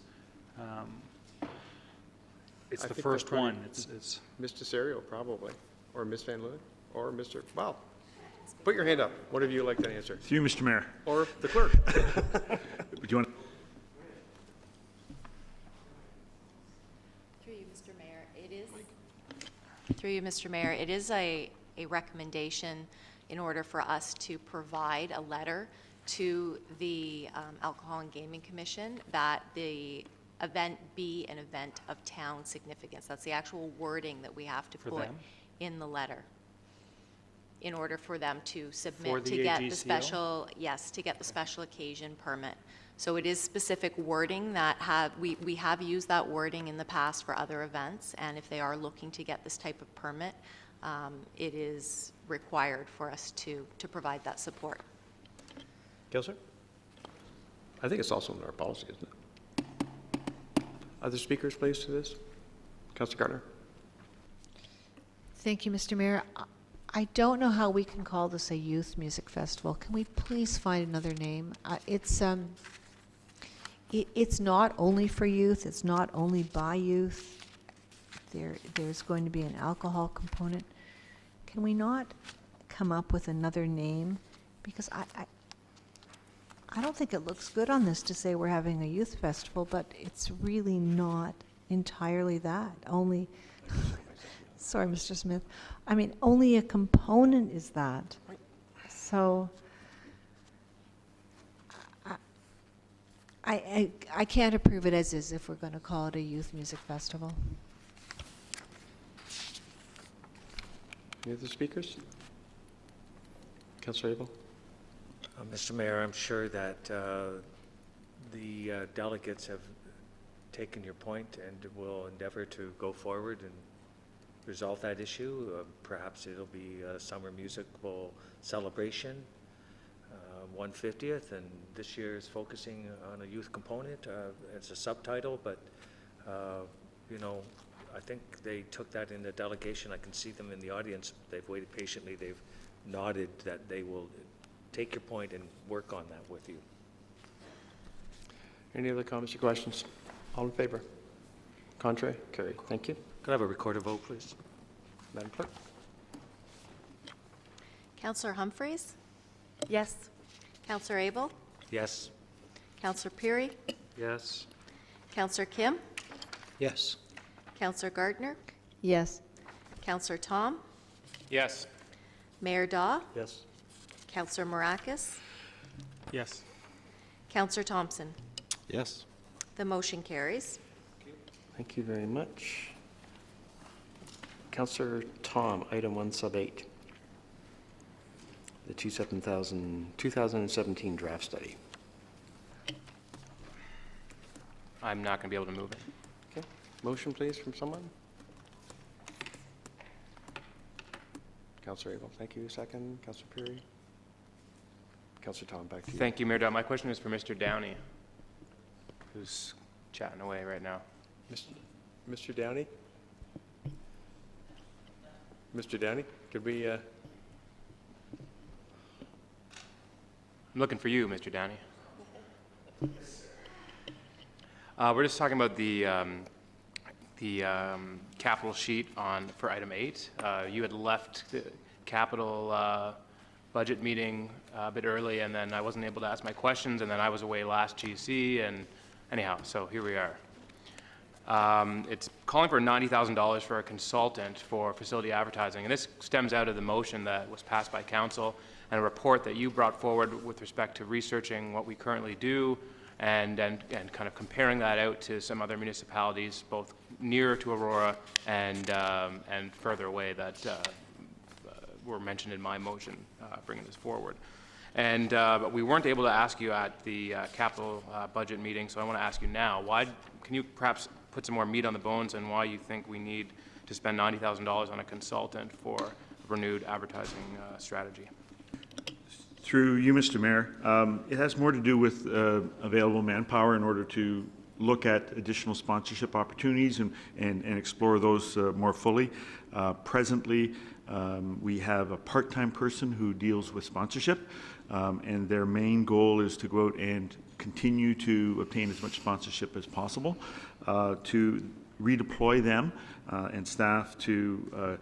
It's I the think first that's probably- one. It's Mr. Serio, probably, or Ms. Van Leeuwen, or Mr., well, put your hand up, whatever you like to answer, Through you, Mr. Mayor. or the clerk. Do you want? Through you, Mr. Mayor, it is. Through you, Mr. Mayor, it is a recommendation in order for us to provide a letter to the Alcohol and Gaming Commission that the event be an event of town significance. That's the actual wording that we have to For put them? in the letter in order for them to For submit, the to get the AGCO? special, yes, to get the special occasion permit. So it is specific wording that we have used that wording in the past for other events, and if they are looking to get this type of permit, it is required for us to provide that support. Councilor? I think it's also in our policy, isn't it? Other speakers, please, to this? Councilor Gardner? Thank you, Mr. Mayor. I don't know how we can call this a youth music festival. Can we please find another name? It's not only for youth. It's not only by youth. There's going to be an alcohol component. Can we not come up with another name? Because I don't think it looks good on this to say we're having a youth festival, but it's really not entirely that. Only, sorry, Mr. Smith. I mean, only a component is that. So I can't approve it as is if we're going to call it a youth music festival. Any other speakers? Councilor Abel? Mr. Mayor, I'm sure that the delegates have taken your point and will endeavor to go forward and resolve that issue. Perhaps it'll be a summer musical celebration, 150th, and this year is focusing on a youth component as a subtitle, but, you know, I think they took that in the delegation. I can see them in the audience. They've waited patiently. They've nodded that they will take your point and work on that with you. Any other comments or questions? All in favor? Contrary? Carried. Thank you. Could I have a recorded vote, please? Madam Clerk? Councillor Humphreys? Yes. Councillor Abel? Yes. Councillor Peary? yes. Councillor Kim? Yes. Councillor Gardner? Yes. Councillor Tom? Yes. Mayor Daw? Yes. Councillor Maracus? Yes. Councillor Thompson? Yes. The motion carries. Thank you very much. Councillor Tom, item 1 sub 8. The 2017 draft study. I'm not going to be able to move it. Okay. Motion, please, from someone? Councillor Abel, thank you. Second, Councillor Peary. Councillor Tom, back to you. Thank you, Mayor Dow. My question is for Mr. Downey, who's chatting away right now. Mr. Downey? Mr. Downey, could we, I'm looking for you, Mr. Downey. We're just talking about the capital sheet for item 8. You had left the capital budget meeting a bit early, and then I wasn't able to ask my questions, and then I was away last GC, and anyhow, so here we are. It's calling for $90,000 for a consultant for facility advertising, and this stems out of the motion that was passed by council and a report that you brought forward with respect to researching what we currently do and kind of comparing that out to some other municipalities, both nearer to Aurora and further away that were mentioned in my motion bringing this forward. And but we weren't able to ask you at the capital budget meeting, so I want to ask you now. Can you perhaps put some more meat on the bones and why you think we need to spend $90,000 on a consultant for a renewed advertising strategy? Through you, Mr. Mayor, it has more to do with available manpower in order to look at additional sponsorship opportunities and explore those more fully. Presently, we have a part-time person who deals with sponsorship, and their main goal is to go out and continue to obtain as much sponsorship as possible, to redeploy them and staff to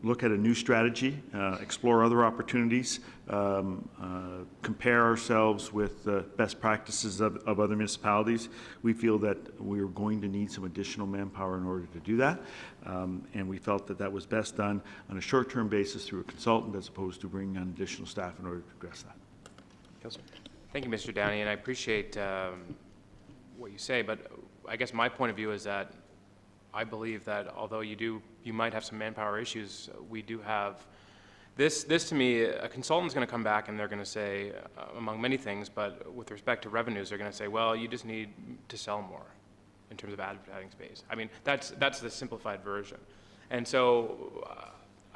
look at a new strategy, explore other opportunities, compare ourselves with best practices of other municipalities. We feel that we're going to need some additional manpower in order to do that, and we felt that that was best done on a short-term basis through a consultant as opposed to bringing on additional staff in order to address that. Councillor? Thank you, Mr. Downey, and I appreciate what you say, but I guess my point of view is that I believe that although you might have some manpower issues, we do have this to me, a consultant's going to come back and they're going to say, among many things, but with respect to revenues, they're going to say, well, you just need to sell more in terms of advertising space. I mean, that's the simplified version. And so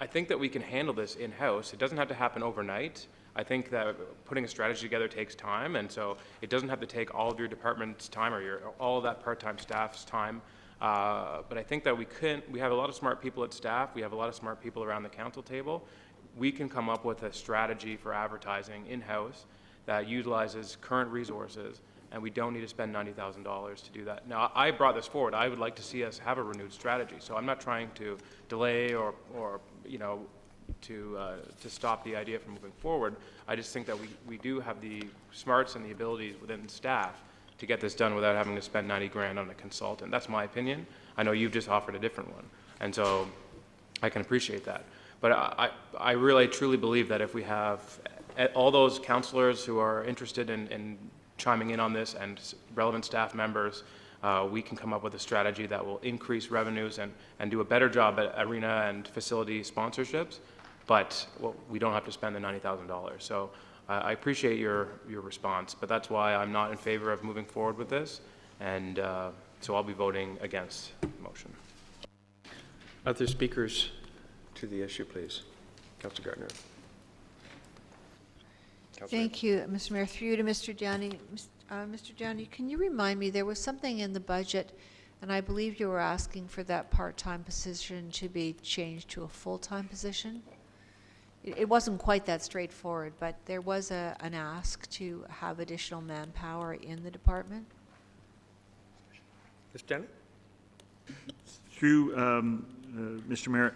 I think that we can handle this in-house. It doesn't have to happen overnight. I think that putting a strategy together takes time, and so it doesn't have to take all of your department's time or all of that part-time staff's time. But I think that we have a lot of smart people at staff. We have a lot of smart people around the council table. We can come up with a strategy for advertising in-house that utilizes current resources, and we don't need to spend $90,000 to do that. Now, I brought this forward. I would like to see us have a renewed strategy. So I'm not trying to delay or you know, to stop the idea from moving forward. I just think that we do have the smarts and the abilities within staff to get this done without having to spend 90 grand on a consultant. That's my opinion. I know you've just offered a different one, and so I can appreciate that. But I really truly believe that if we have all those councillors who are interested in chiming in on this and relevant staff members, we can come up with a strategy that will increase revenues and do a better job at arena and facility sponsorships, but we don't have to spend the $90,000. So I appreciate your response, but that's why I'm not in favor of moving forward with this, and so I'll be voting against the motion. Other speakers to the issue, please. Councillor Gardner. Thank you, Mr. Mayor. Through you to Mr. Downey. Mr. Downey, can you remind me, there was something in the budget, and I believe you were asking for that part-time position to be changed to a full-time position? It wasn't quite that straightforward, but there was an ask to have additional manpower in the department. Mr. Downey? Through Mr. Mayor,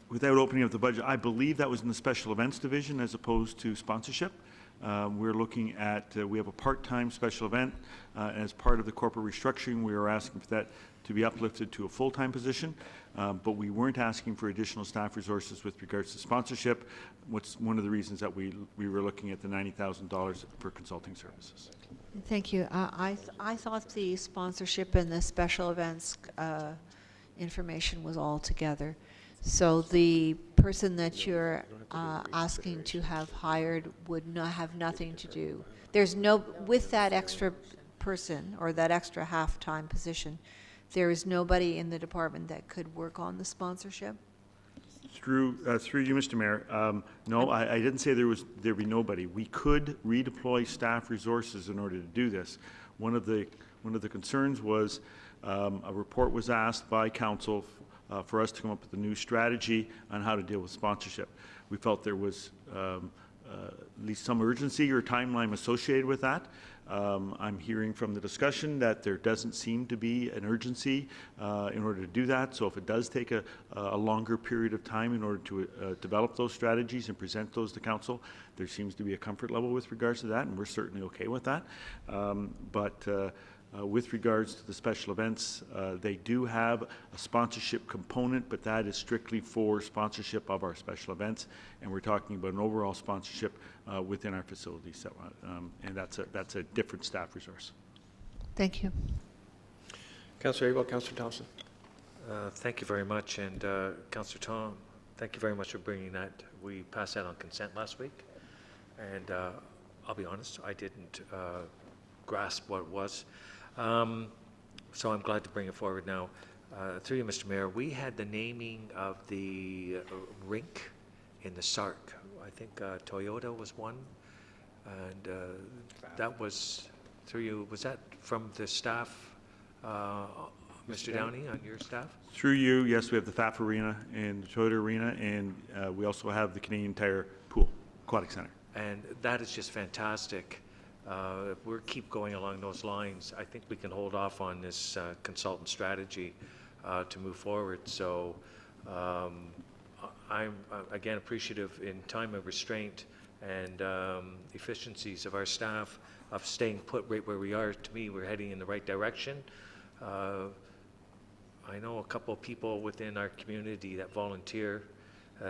without opening up the budget, I believe that was in the special events division as opposed to sponsorship. We're looking at, we have a part-time special event. As part of the corporate restructuring, we were asking for that to be uplifted to a full-time position, but we weren't asking for additional staff resources with regards to sponsorship. What's one of the reasons that we were looking at the $90,000 for consulting services. Thank you. I thought the sponsorship and the special events information was all together. So the person that you're asking to have hired would not have nothing to do. There's no, with that extra person or that extra half-time position, there is nobody in the department that could work on the sponsorship? Through you, Mr. Mayor, no, I didn't say there'd be nobody. We could redeploy staff resources in order to do this. One of the concerns was A report was asked by council for us to come up with a new strategy on how to deal with sponsorship. We felt there was at least some urgency or timeline associated with that. I'm hearing from the discussion that there doesn't seem to be an urgency in order to do that. So if it does take a longer period of time in order to develop those strategies and present those to council, there seems to be a comfort level with regards to that, and we're certainly okay with that. With regards to the special events, they do have a sponsorship component, but that is strictly for sponsorship of our special events, and we're talking about an overall sponsorship within our facilities, so, and that's a different staff resource. Thank you. Councillor Abel, Councillor Thompson. Thank you very much, and Councillor Tom, thank you very much for bringing that. We passed that on consent last week, and I'll be honest, I didn't grasp what it was. So I'm glad to bring it forward now. Through you, Mr. Mayor, we had the naming of the rink in the SARC. I think Toyota was one, and that was, through you, was that from the staff, Mr. Downey, on your staff? Through you, yes, we have the FAF Arena and the Toyota Arena, and we also have the Canadian Tire Pool Aquatic Center. And that is just fantastic. If we keep going along those lines, I think we can hold off on this consultant strategy to move forward. So I'm, again, appreciative in time of restraint and efficiencies of our staff of staying put right where we are. To me, we're heading in the right direction. I know a couple of people within our community that volunteer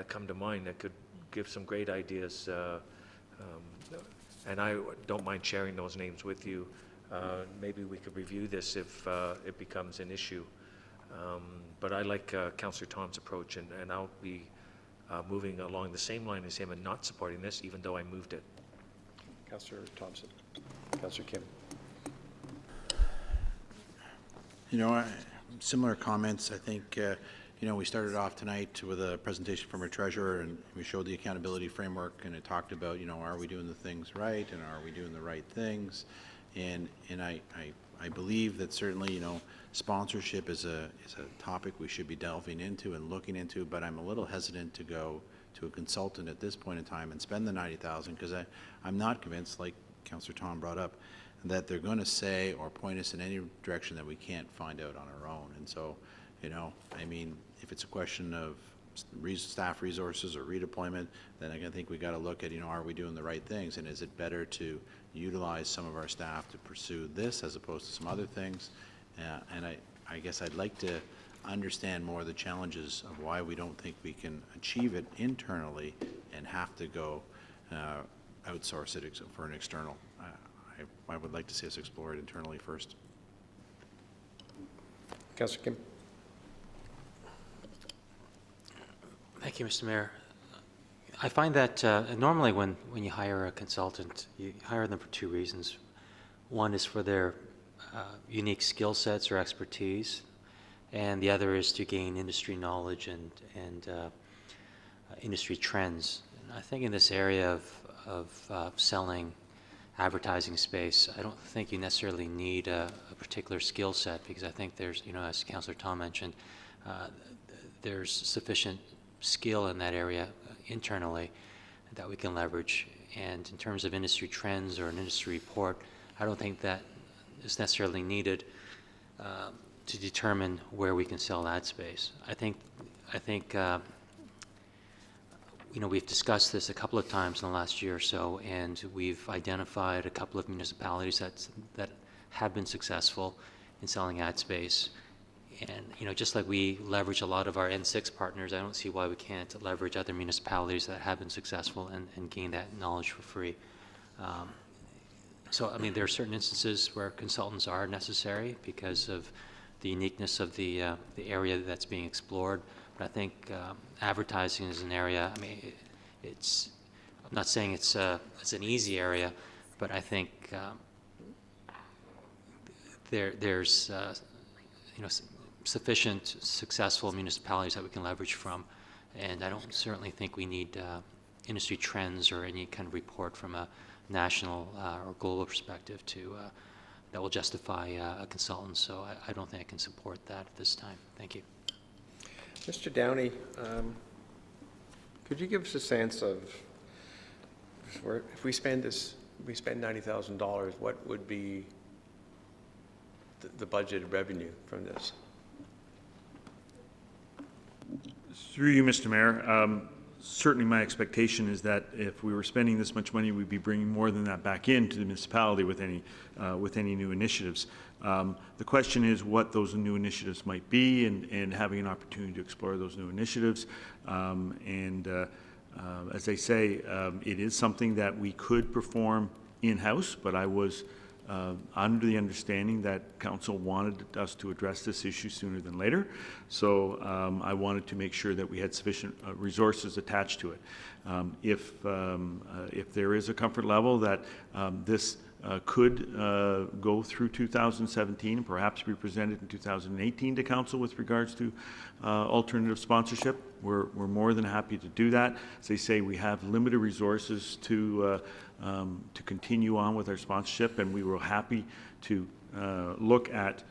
come to mind that could give some great ideas. And I don't mind sharing those names with you. Maybe we could review this if it becomes an issue. But I like Councillor Tom's approach, and I'll be moving along the same line as him and not supporting this, even though I moved it. Councillor Thompson. Councillor Kim. You know, similar comments. I think, you know, we started off tonight with a presentation from our treasurer, and we showed the accountability framework, and it talked about, you know, are we doing the things right, and are we doing the right things? And I believe that certainly, you know, sponsorship is a topic we should be delving into and looking into, but I'm a little hesitant to go to a consultant at this point in time and spend the $90,000, because I'm not convinced, like Councillor Tom brought up, that they're going to say or point us in any direction that we can't find out on our own. And so, you know, I mean, if it's a question of staff resources or redeployment, then I think we got to look at, you know, are we doing the right things, and is it better to utilize some of our staff to pursue this as opposed to some other things? And I guess I'd like to understand more the challenges of why we don't think we can achieve it internally and have to go outsource it for an external. I would like to see us explore it internally first. Councillor Kim. Thank you, Mr. Mayor. I find that normally when you hire a consultant, you hire them for two reasons. One is for their unique skill sets or expertise, and the other is to gain industry knowledge and industry trends. And I think in this area of selling advertising space, I don't think you necessarily need a particular skill set, because I think there's, you know, as Councillor Tom mentioned, there's sufficient skill in that area internally that we can leverage. And in terms of industry trends or an industry report, I don't think that is necessarily needed to determine where we can sell ad space. I think you know, we've discussed this a couple of times in the last year or so, and we've identified a couple of municipalities that have been successful in selling ad space. And, you know, just like we leverage a lot of our N6 partners, I don't see why we can't leverage other municipalities that have been successful and gain that knowledge for free. So, I mean, there are certain instances where consultants are necessary because of the uniqueness of the area that's being explored. But I think advertising is an area, I mean, it's, I'm not saying it's an easy area, but I think there's, you know, sufficient successful municipalities that we can leverage from. And I don't certainly think we need industry trends or any kind of report from a national or global perspective to that will justify a consultant. So I don't think I can support that at this time. Thank you. Mr. Downey, could you give us a sense of, if we spend $90,000, what would be the budgeted revenue from this? Through you, Mr. Mayor, certainly my expectation is that if we were spending this much money, we'd be bringing more than that back into the municipality with any new initiatives. The question is what those new initiatives might be, and having an opportunity to explore those new initiatives. As I say, it is something that we could perform in-house, but I was under the understanding that council wanted us to address this issue sooner than later. So I wanted to make sure that we had sufficient resources attached to it. If there is a comfort level that this could go through 2017 and perhaps be presented in 2018 to council with regards to alternative sponsorship, we're more than happy to do that. As they say, we have limited resources to continue on with our sponsorship, and we were happy to look at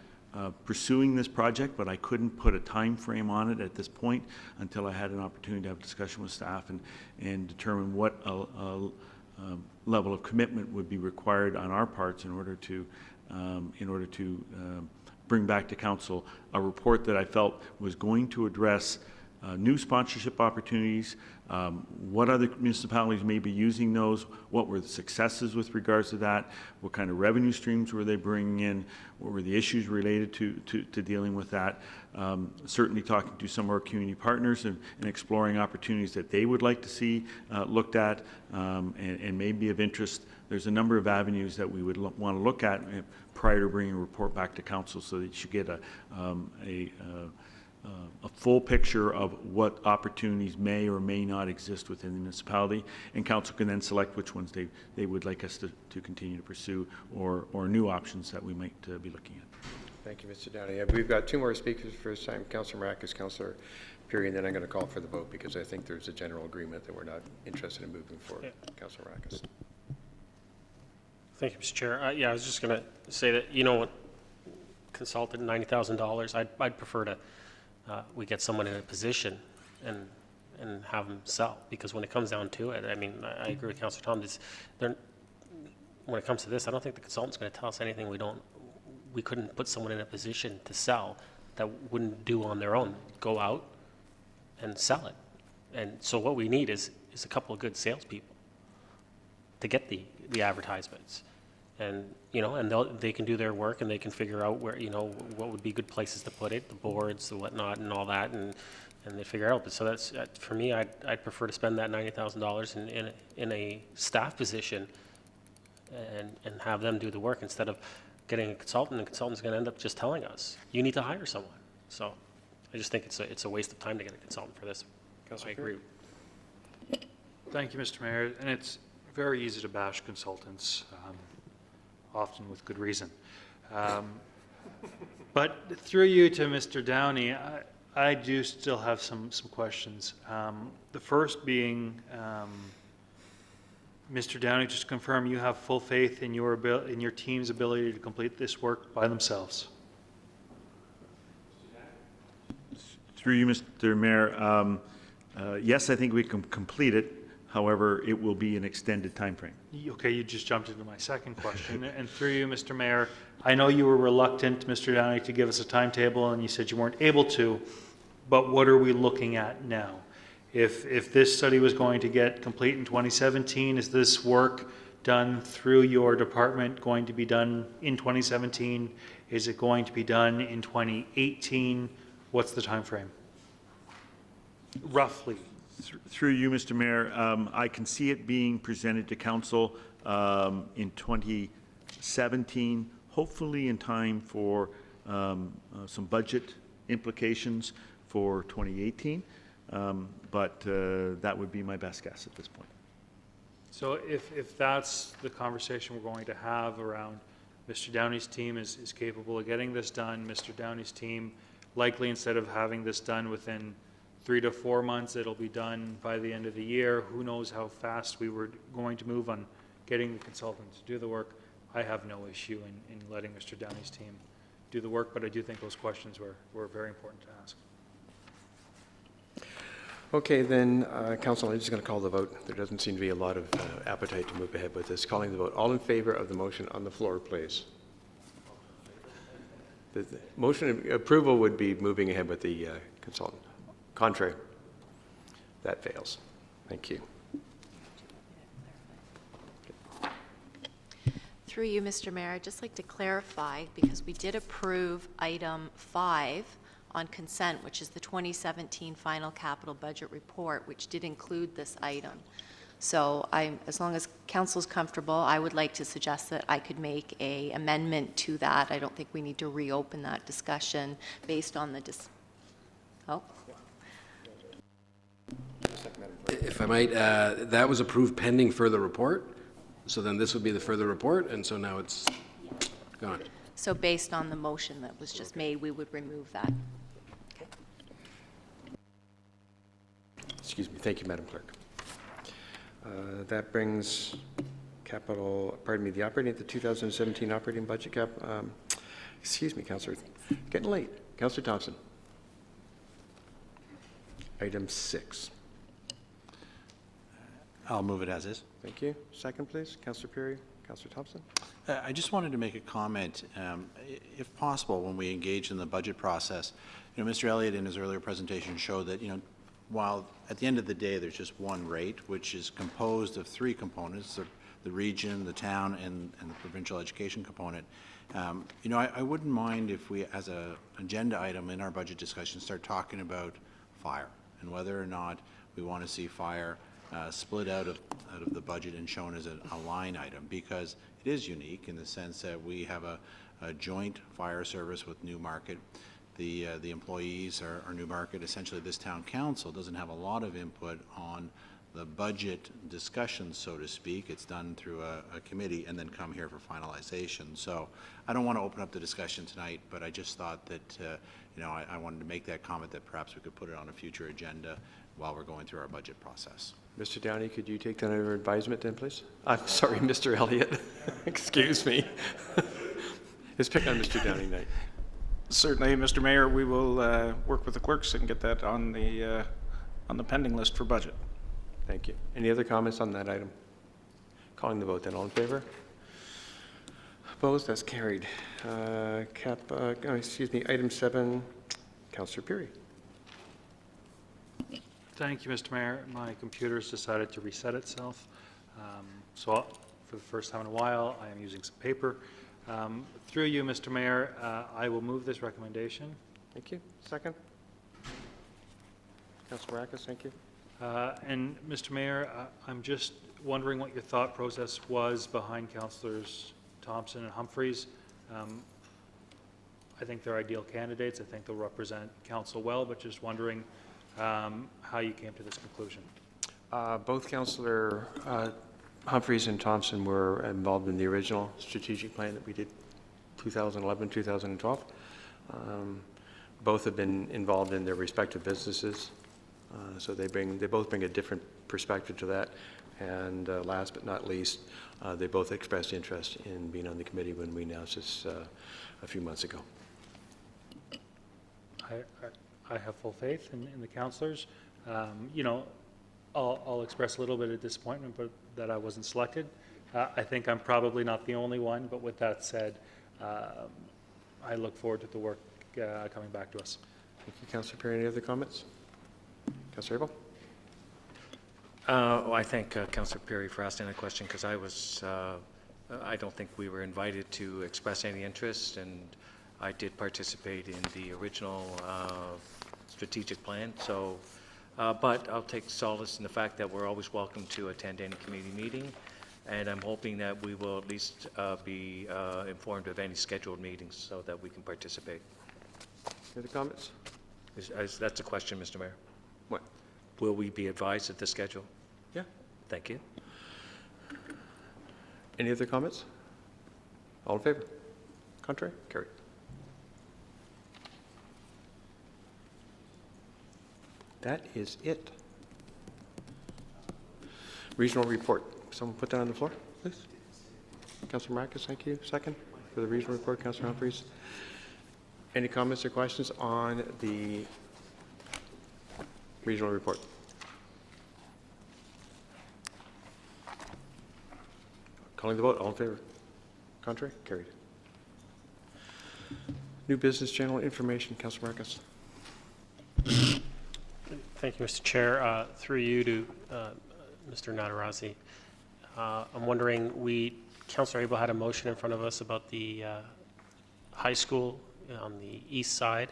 pursuing this project, but I couldn't put a time frame on it at this point until I had an opportunity to have a discussion with staff and determine what level of commitment would be required on our parts in order to bring back to council a report that I felt was going to address new sponsorship opportunities, what other municipalities may be using those, what were the successes with regards to that, what kind of revenue streams were they bringing in, what were the issues related to dealing with that. Certainly talking to some of our community partners and exploring opportunities that they would like to see looked at and may be of interest. There's a number of avenues that we would want to look at prior to bringing a report back to council so that you get a full picture of what opportunities may or may not exist within the municipality, and council can then select which ones they would like us to continue to pursue or new options that we might be looking at. Thank you, Mr. Downey. We've got two more speakers for this time, Councillor Maracus, Councillor Perry, and then I'm going to call for the vote because I think there's a general agreement that we're not interested in moving forward. Yeah. Councillor Maracus. Thank you, Mr. Chair. Yeah, I was just going to say that, you know, what, consultant, $90,000, I'd prefer to we get someone in a position and have them sell, because when it comes down to it, I mean, I agree with Councillor Tom. When it comes to this, I don't think the consultant's going to tell us anything we couldn't put someone in a position to sell that wouldn't do on their own. Go out and sell it. And so what we need is a couple of good salespeople to get the advertisements. And, you know, and they can do their work and they can figure out where, you know, what would be good places to put it, the boards, the whatnot, and all that, and they figure it out. But so that's, for me, I'd prefer to spend that $90,000 in a staff position and have them do the work instead of getting a consultant, and the consultant's going to end up just telling us, you need to hire someone. So I just think it's a waste of time to get a consultant for this. I agree. Thank you, Mr. Mayor. And it's very easy to bash consultants, often with good reason. But through you to Mr. Downey, I do still have some questions. The first being, Mr. Downey, just to confirm you have full faith in your team's ability to complete this work by themselves. Through you, Mr. Mayor, yes, I think we can complete it. However, it will be an extended time frame. Okay, you just jumped into my second question. And through you, Mr. Mayor, I know you were reluctant, Mr. Downey, to give us a timetable, and you said you weren't able to, but what are we looking at now? If this study was going to get complete in 2017, is this work done through your department going to be done in 2017? Is it going to be done in 2018? What's the time frame? Roughly. Through you, Mr. Mayor, I can see it being presented to council in 2017, hopefully in time for some budget implications for 2018, but that would be my best guess at this point. So if that's the conversation we're going to have around Mr. Downey's team is capable of getting this done, Mr. Downey's team likely, instead of having this done within 3 to 4 months, it'll be done by the end of the year. Who knows how fast we were going to move on getting the consultant to do the work. I have no issue in letting Mr. Downey's team do the work, but I do think those questions were very important to ask. Okay, then, Council, I'm just going to call the vote. There doesn't seem to be a lot of appetite to move ahead with this. Calling the vote. All in favor of the motion on the floor, please. The motion approval would be moving ahead with the consultant. Contrary? That fails. Thank you. Through you, Mr. Mayor, I'd just like to clarify, because we did approve item 5 on consent, which is the 2017 final capital budget report, which did include this item. So as long as council's comfortable, I would like to suggest that I could make an amendment to that. I don't think we need to reopen that discussion based on the If I might, that was approved pending further report, so then this would be the further report, and so now it's gone. So based on the motion that was just made, we would remove that. Okay. Excuse me. Thank you, Madam Clerk. That brings the 2017 operating budget cap. Excuse me, Councillor. Getting late. Councillor Thompson. Item 6. I'll move it as is. Thank you. Second, please. Councillor Perry. Councillor Thompson. I just wanted to make a comment, if possible, when we engage in the budget process. Mr. Elliott in his earlier presentation showed that, while at the end of the day there's just one rate, which is composed of 3 components, the region, the town, and the provincial education component. I wouldn't mind if we, as an agenda item in our budget discussion, start talking about fire and whether or not we want to see fire split out of the budget and shown as a line item, because it is unique in the sense that we have a joint fire service with Newmarket. The employees are Newmarket. Essentially, this town council doesn't have a lot of input on the budget discussion, so to speak. It's done through a committee and then come here for finalization. So I don't want to open up the discussion tonight, but I just thought that I wanted to make that comment that perhaps we could put it on a future agenda while we're going through our budget process. Mr. Downey, could you take that under advisement then, please? I'm sorry, Mr. Elliott. Excuse me. Let's pick on Mr. Downey night. Certainly, Mr. Mayor, we will work with the clerks and get that on the pending list for budget. Thank you. Any other comments on that item? Calling the vote then. All in favor? Opposed? That's carried. Item 7, Councillor Perry. Thank you, Mr. Mayor. My computer's decided to reset itself. So for the first time in a while, I am using some paper. Through you, Mr. Mayor, I will move this recommendation. Thank you. Second. Councillor Maracus, thank you. And Mr. Mayor, I'm just wondering what your thought process was behind Councillors Thompson and Humphreys. I think they're ideal candidates. I think they'll represent council well, but just wondering how you came to this conclusion. Both Councillor Humphreys and Thompson were involved in the original strategic plan that we did 2011, 2012. Both have been involved in their respective businesses, so they both bring a different perspective to that. And last but not least, they both expressed interest in being on the committee when we announced this a few months ago. I have full faith in the councillors. I'll express a little bit of disappointment, but that I wasn't selected. I think I'm probably not the only one, but with that said, I look forward to the work coming back to us. Thank you, Councillor Perry. Any other comments? Councillor Abel? I thank Councillor Perry for asking that question, because I don't think we were invited to express any interest, and I did participate in the original strategic plan. So, but I'll take solace in the fact that we're always welcome to attend any committee meeting, and I'm hoping that we will at least be informed of any scheduled meetings so that we can participate. Any other comments? That's a question, Mr. Mayor. What? Will we be advised of the schedule? Yeah. Thank you. Any other comments? All in favor? Contrary? Carried. That is it. Regional report. Someone put that on the floor, please. Councillor Marcus, thank you. Second for the regional report, Councillor Humphreys. Any comments or questions on the regional report? Calling the vote. All in favor? Contrary? Carried. New business general information, Councillor Marcus. Thank you, Mr. Chair. Through you to Mr. Natarazi. I'm wondering, Councillor Abel had a motion in front of us about the high school on the east side,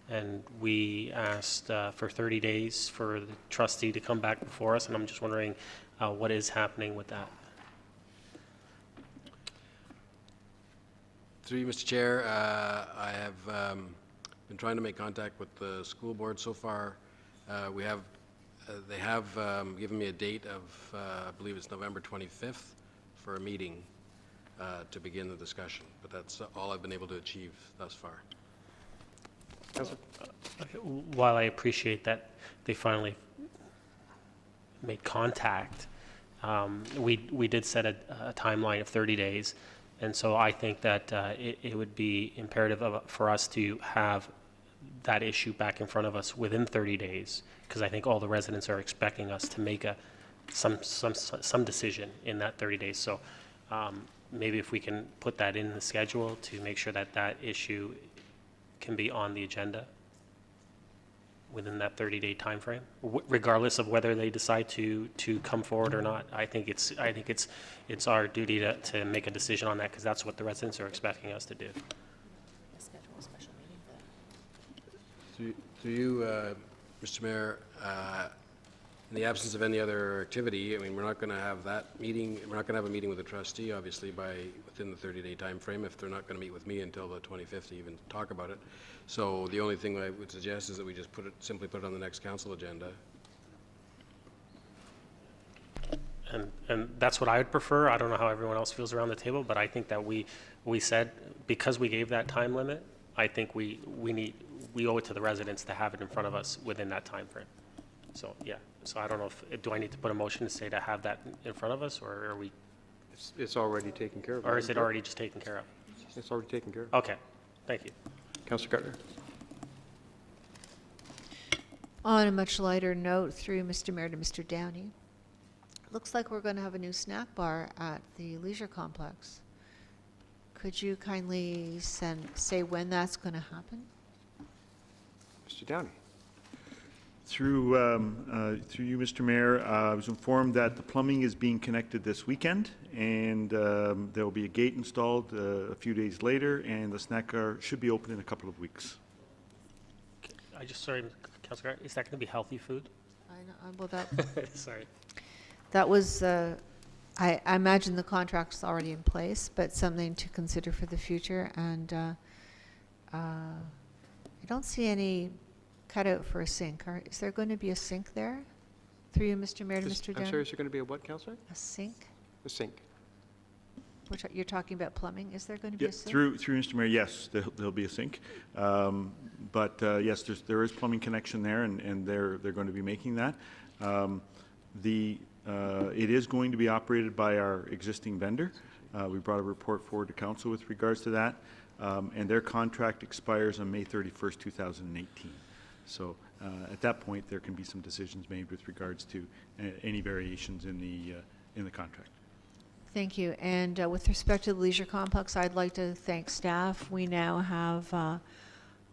and we asked for 30 days for the trustee to come back before us, and I'm just wondering what is happening with that. Through you, Mr. Chair, I have been trying to make contact with the school board so far. They have given me a date of, I believe it's November 25th, for a meeting to begin the discussion. But that's all I've been able to achieve thus far. While I appreciate that they finally made contact, we did set a timeline of 30 days. And so I think that it would be imperative for us to have that issue back in front of us within 30 days, because I think all the residents are expecting us to make some decision in that 30 days. So maybe if we can put that in the schedule to make sure that that issue can be on the agenda within that 30-day time frame, regardless of whether they decide to come forward or not. I think it's our duty to make a decision on that, because that's what the residents are expecting us to do. Through you, Mr. Mayor, in the absence of any other activity, I mean, we're not going to have that meeting. We're not going to have a meeting with the trustee, obviously, within the 30-day time frame, if they're not going to meet with me until the 25th to even talk about it. So the only thing I would suggest is that we just simply put it on the next council agenda. And that's what I would prefer. I don't know how everyone else feels around the table, but I think that we said, because we gave that time limit, I think we owe it to the residents to have it in front of us within that time frame. So, yeah. So I don't know do I need to put a motion to say to have that in front of us, or are we? It's already taken care of. Or is it already just taken care of? It's already taken care of. Okay. Thank you. Councillor Gardner. On a much lighter note, through Mr. Mayor to Mr. Downey, looks like we're going to have a new snack bar at the leisure complex. Could you kindly say when that's going to happen? Mr. Downey. Through you, Mr. Mayor, I was informed that the plumbing is being connected this weekend, and there will be a gate installed a few days later, and the snack bar should be open in a couple of weeks. Sorry, Councillor, is that going to be healthy food? I know, well, that, Sorry. that was, I imagine the contract's already in place, but something to consider for the future. And I don't see any cutout for a sink. Is there going to be a sink there? Through you, Mr. Mayor to Mr. Downey? I'm sorry, is there going to be a what, Councillor? A sink? A sink. You're talking about plumbing. Is there going to be Yeah, a sink? through Mr. Mayor, yes, there'll be a sink. But yes, there is plumbing connection there, and they're going to be making that. It is going to be operated by our existing vendor. We brought a report forward to council with regards to that, and their contract expires on May 31st, 2018. So at that point, there can be some decisions made with regards to any variations in the contract. Thank you. And with respect to the leisure complex, I'd like to thank staff. We now have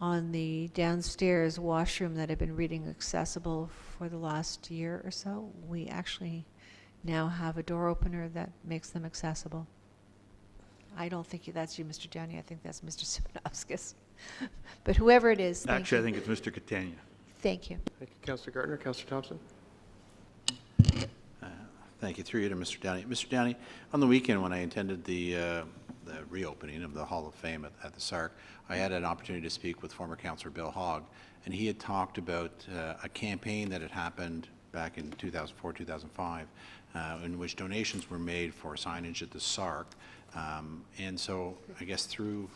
on the downstairs washroom that have been reading accessible for the last year or so. We actually now have a door opener that makes them accessible. I don't think that's you, Mr. Downey. I think that's Mr. Sipanovskis. But whoever it is, thank Actually, you. I think it's Mr. Catania. Thank you. Thank you, Councillor Gardner. Councillor Thompson. Thank you. Through you to Mr. Downey. Mr. Downey, on the weekend when I attended the reopening of the Hall of Fame at the SARC, I had an opportunity to speak with former Councillor Bill Hogg, and he had talked about a campaign that had happened back in 2004, 2005, in which donations were made for signage at the SARC. And so I guess through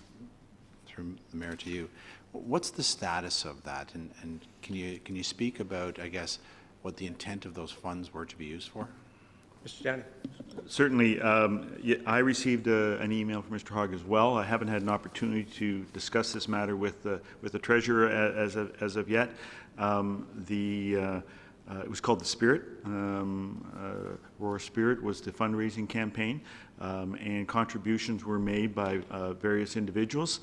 the Mayor to you, what's the status of that? And can you speak about, I guess, what the intent of those funds were to be used for? Mr. Jani? Certainly. I received an email from Mr. Hogg as well. I haven't had an opportunity to discuss this matter with the treasurer as of yet. It was called the Spirit. Aurora Spirit was the fundraising campaign, and contributions were made by various individuals.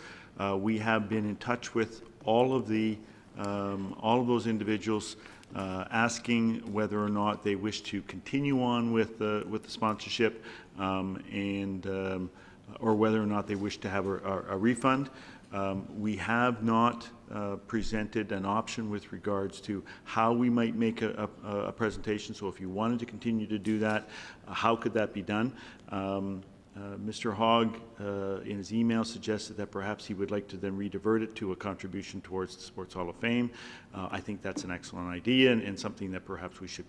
We have been in touch with all of those individuals, asking whether or not they wish to continue on with the sponsorship, or whether or not they wish to have a refund. We have not presented an option with regards to how we might make a presentation. So if you wanted to continue to do that, how could that be done? Mr. Hogg, in his email, suggested that perhaps he would like to then redivert it to a contribution towards the Sports Hall of Fame. I think that's an excellent idea and something that perhaps we should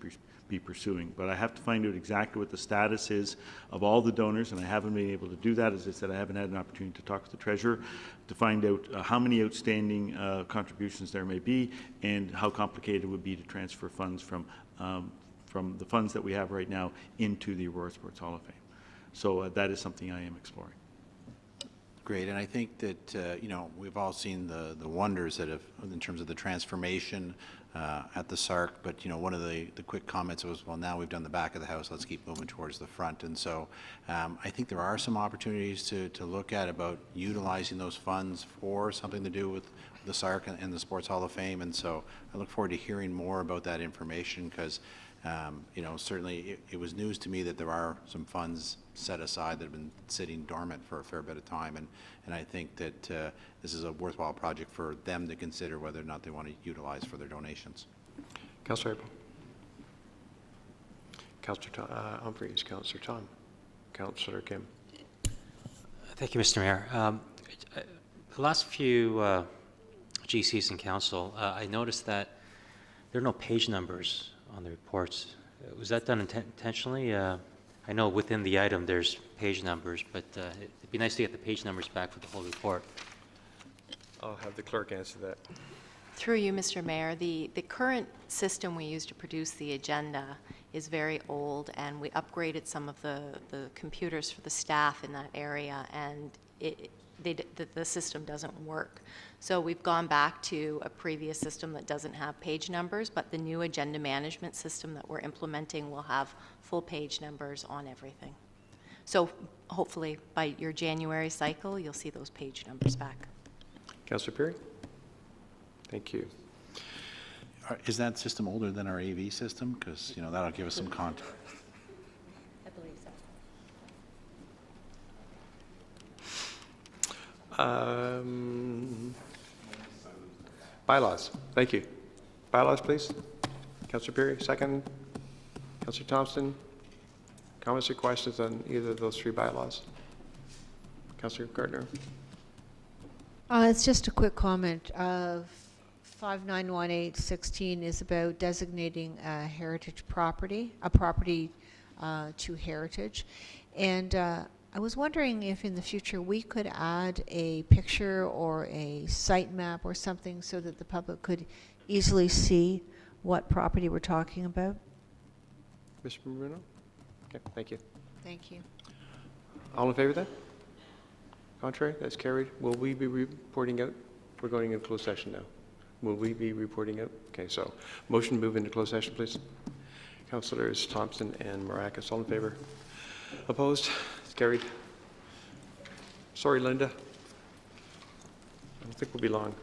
be pursuing. But I have to find out exactly what the status is of all the donors, and I haven't been able to do that. As I said, I haven't had an opportunity to talk to the treasurer to find out how many outstanding contributions there may be and how complicated it would be to transfer funds from the funds that we have right now into the Aurora Sports Hall of Fame. So that is something I am exploring. Great, and I think that, we've all seen the wonders that have, in terms of the transformation at the SARC, but, one of the quick comments was, well, now we've done the back of the house, let's keep moving towards the front. And so I think there are some opportunities to look at about utilizing those funds for something to do with the SARC and the Sports Hall of Fame. And so I look forward to hearing more about that information, because certainly it was news to me that there are some funds set aside that have been sitting dormant for a fair bit of time, and I think that this is a worthwhile project for them to consider whether or not they want to utilize for their donations. Councillor Abel. Councillor Humphreys, Councillor Tom, Councillor Kim. Thank you, Mr. Mayor. The last few GCs in council, I noticed that there are no page numbers on the reports. Was that done intentionally? I know within the item there's page numbers, but it'd be nice to get the page numbers back for the whole report. I'll have the clerk answer that. Through you, Mr. Mayor, the current system we use to produce the agenda is very old, and we upgraded some of the computers for the staff in that area, and the system doesn't work. So we've gone back to a previous system that doesn't have page numbers, but the new agenda management system that we're implementing will have full page numbers on everything. So hopefully by your January cycle, you'll see those page numbers back. Councillor Perry? Thank you. Is that system older than our AV system? Because, that'll give us some context. I believe so. Bylaws. Thank you. Bylaws, please. Councillor Perry, second. Councillor Thompson, comments or questions on either of those three bylaws? Councillor Gardner. It's just a quick comment. 591816 is about designating a heritage property, to heritage. And I was wondering if in the future we could add a picture or a site map or something so that the public could easily see what property we're talking about. Mr. Bruno? Okay, thank you. Thank you. All in favor then? Contrary? That's carried. Will we be reporting out? We're going into closed session now. Will we be reporting out? Okay, so motion to move into closed session, please. Councillors Thompson and Maracus, all in favor? Opposed? It's carried. Sorry, Linda. I don't think we'll be long.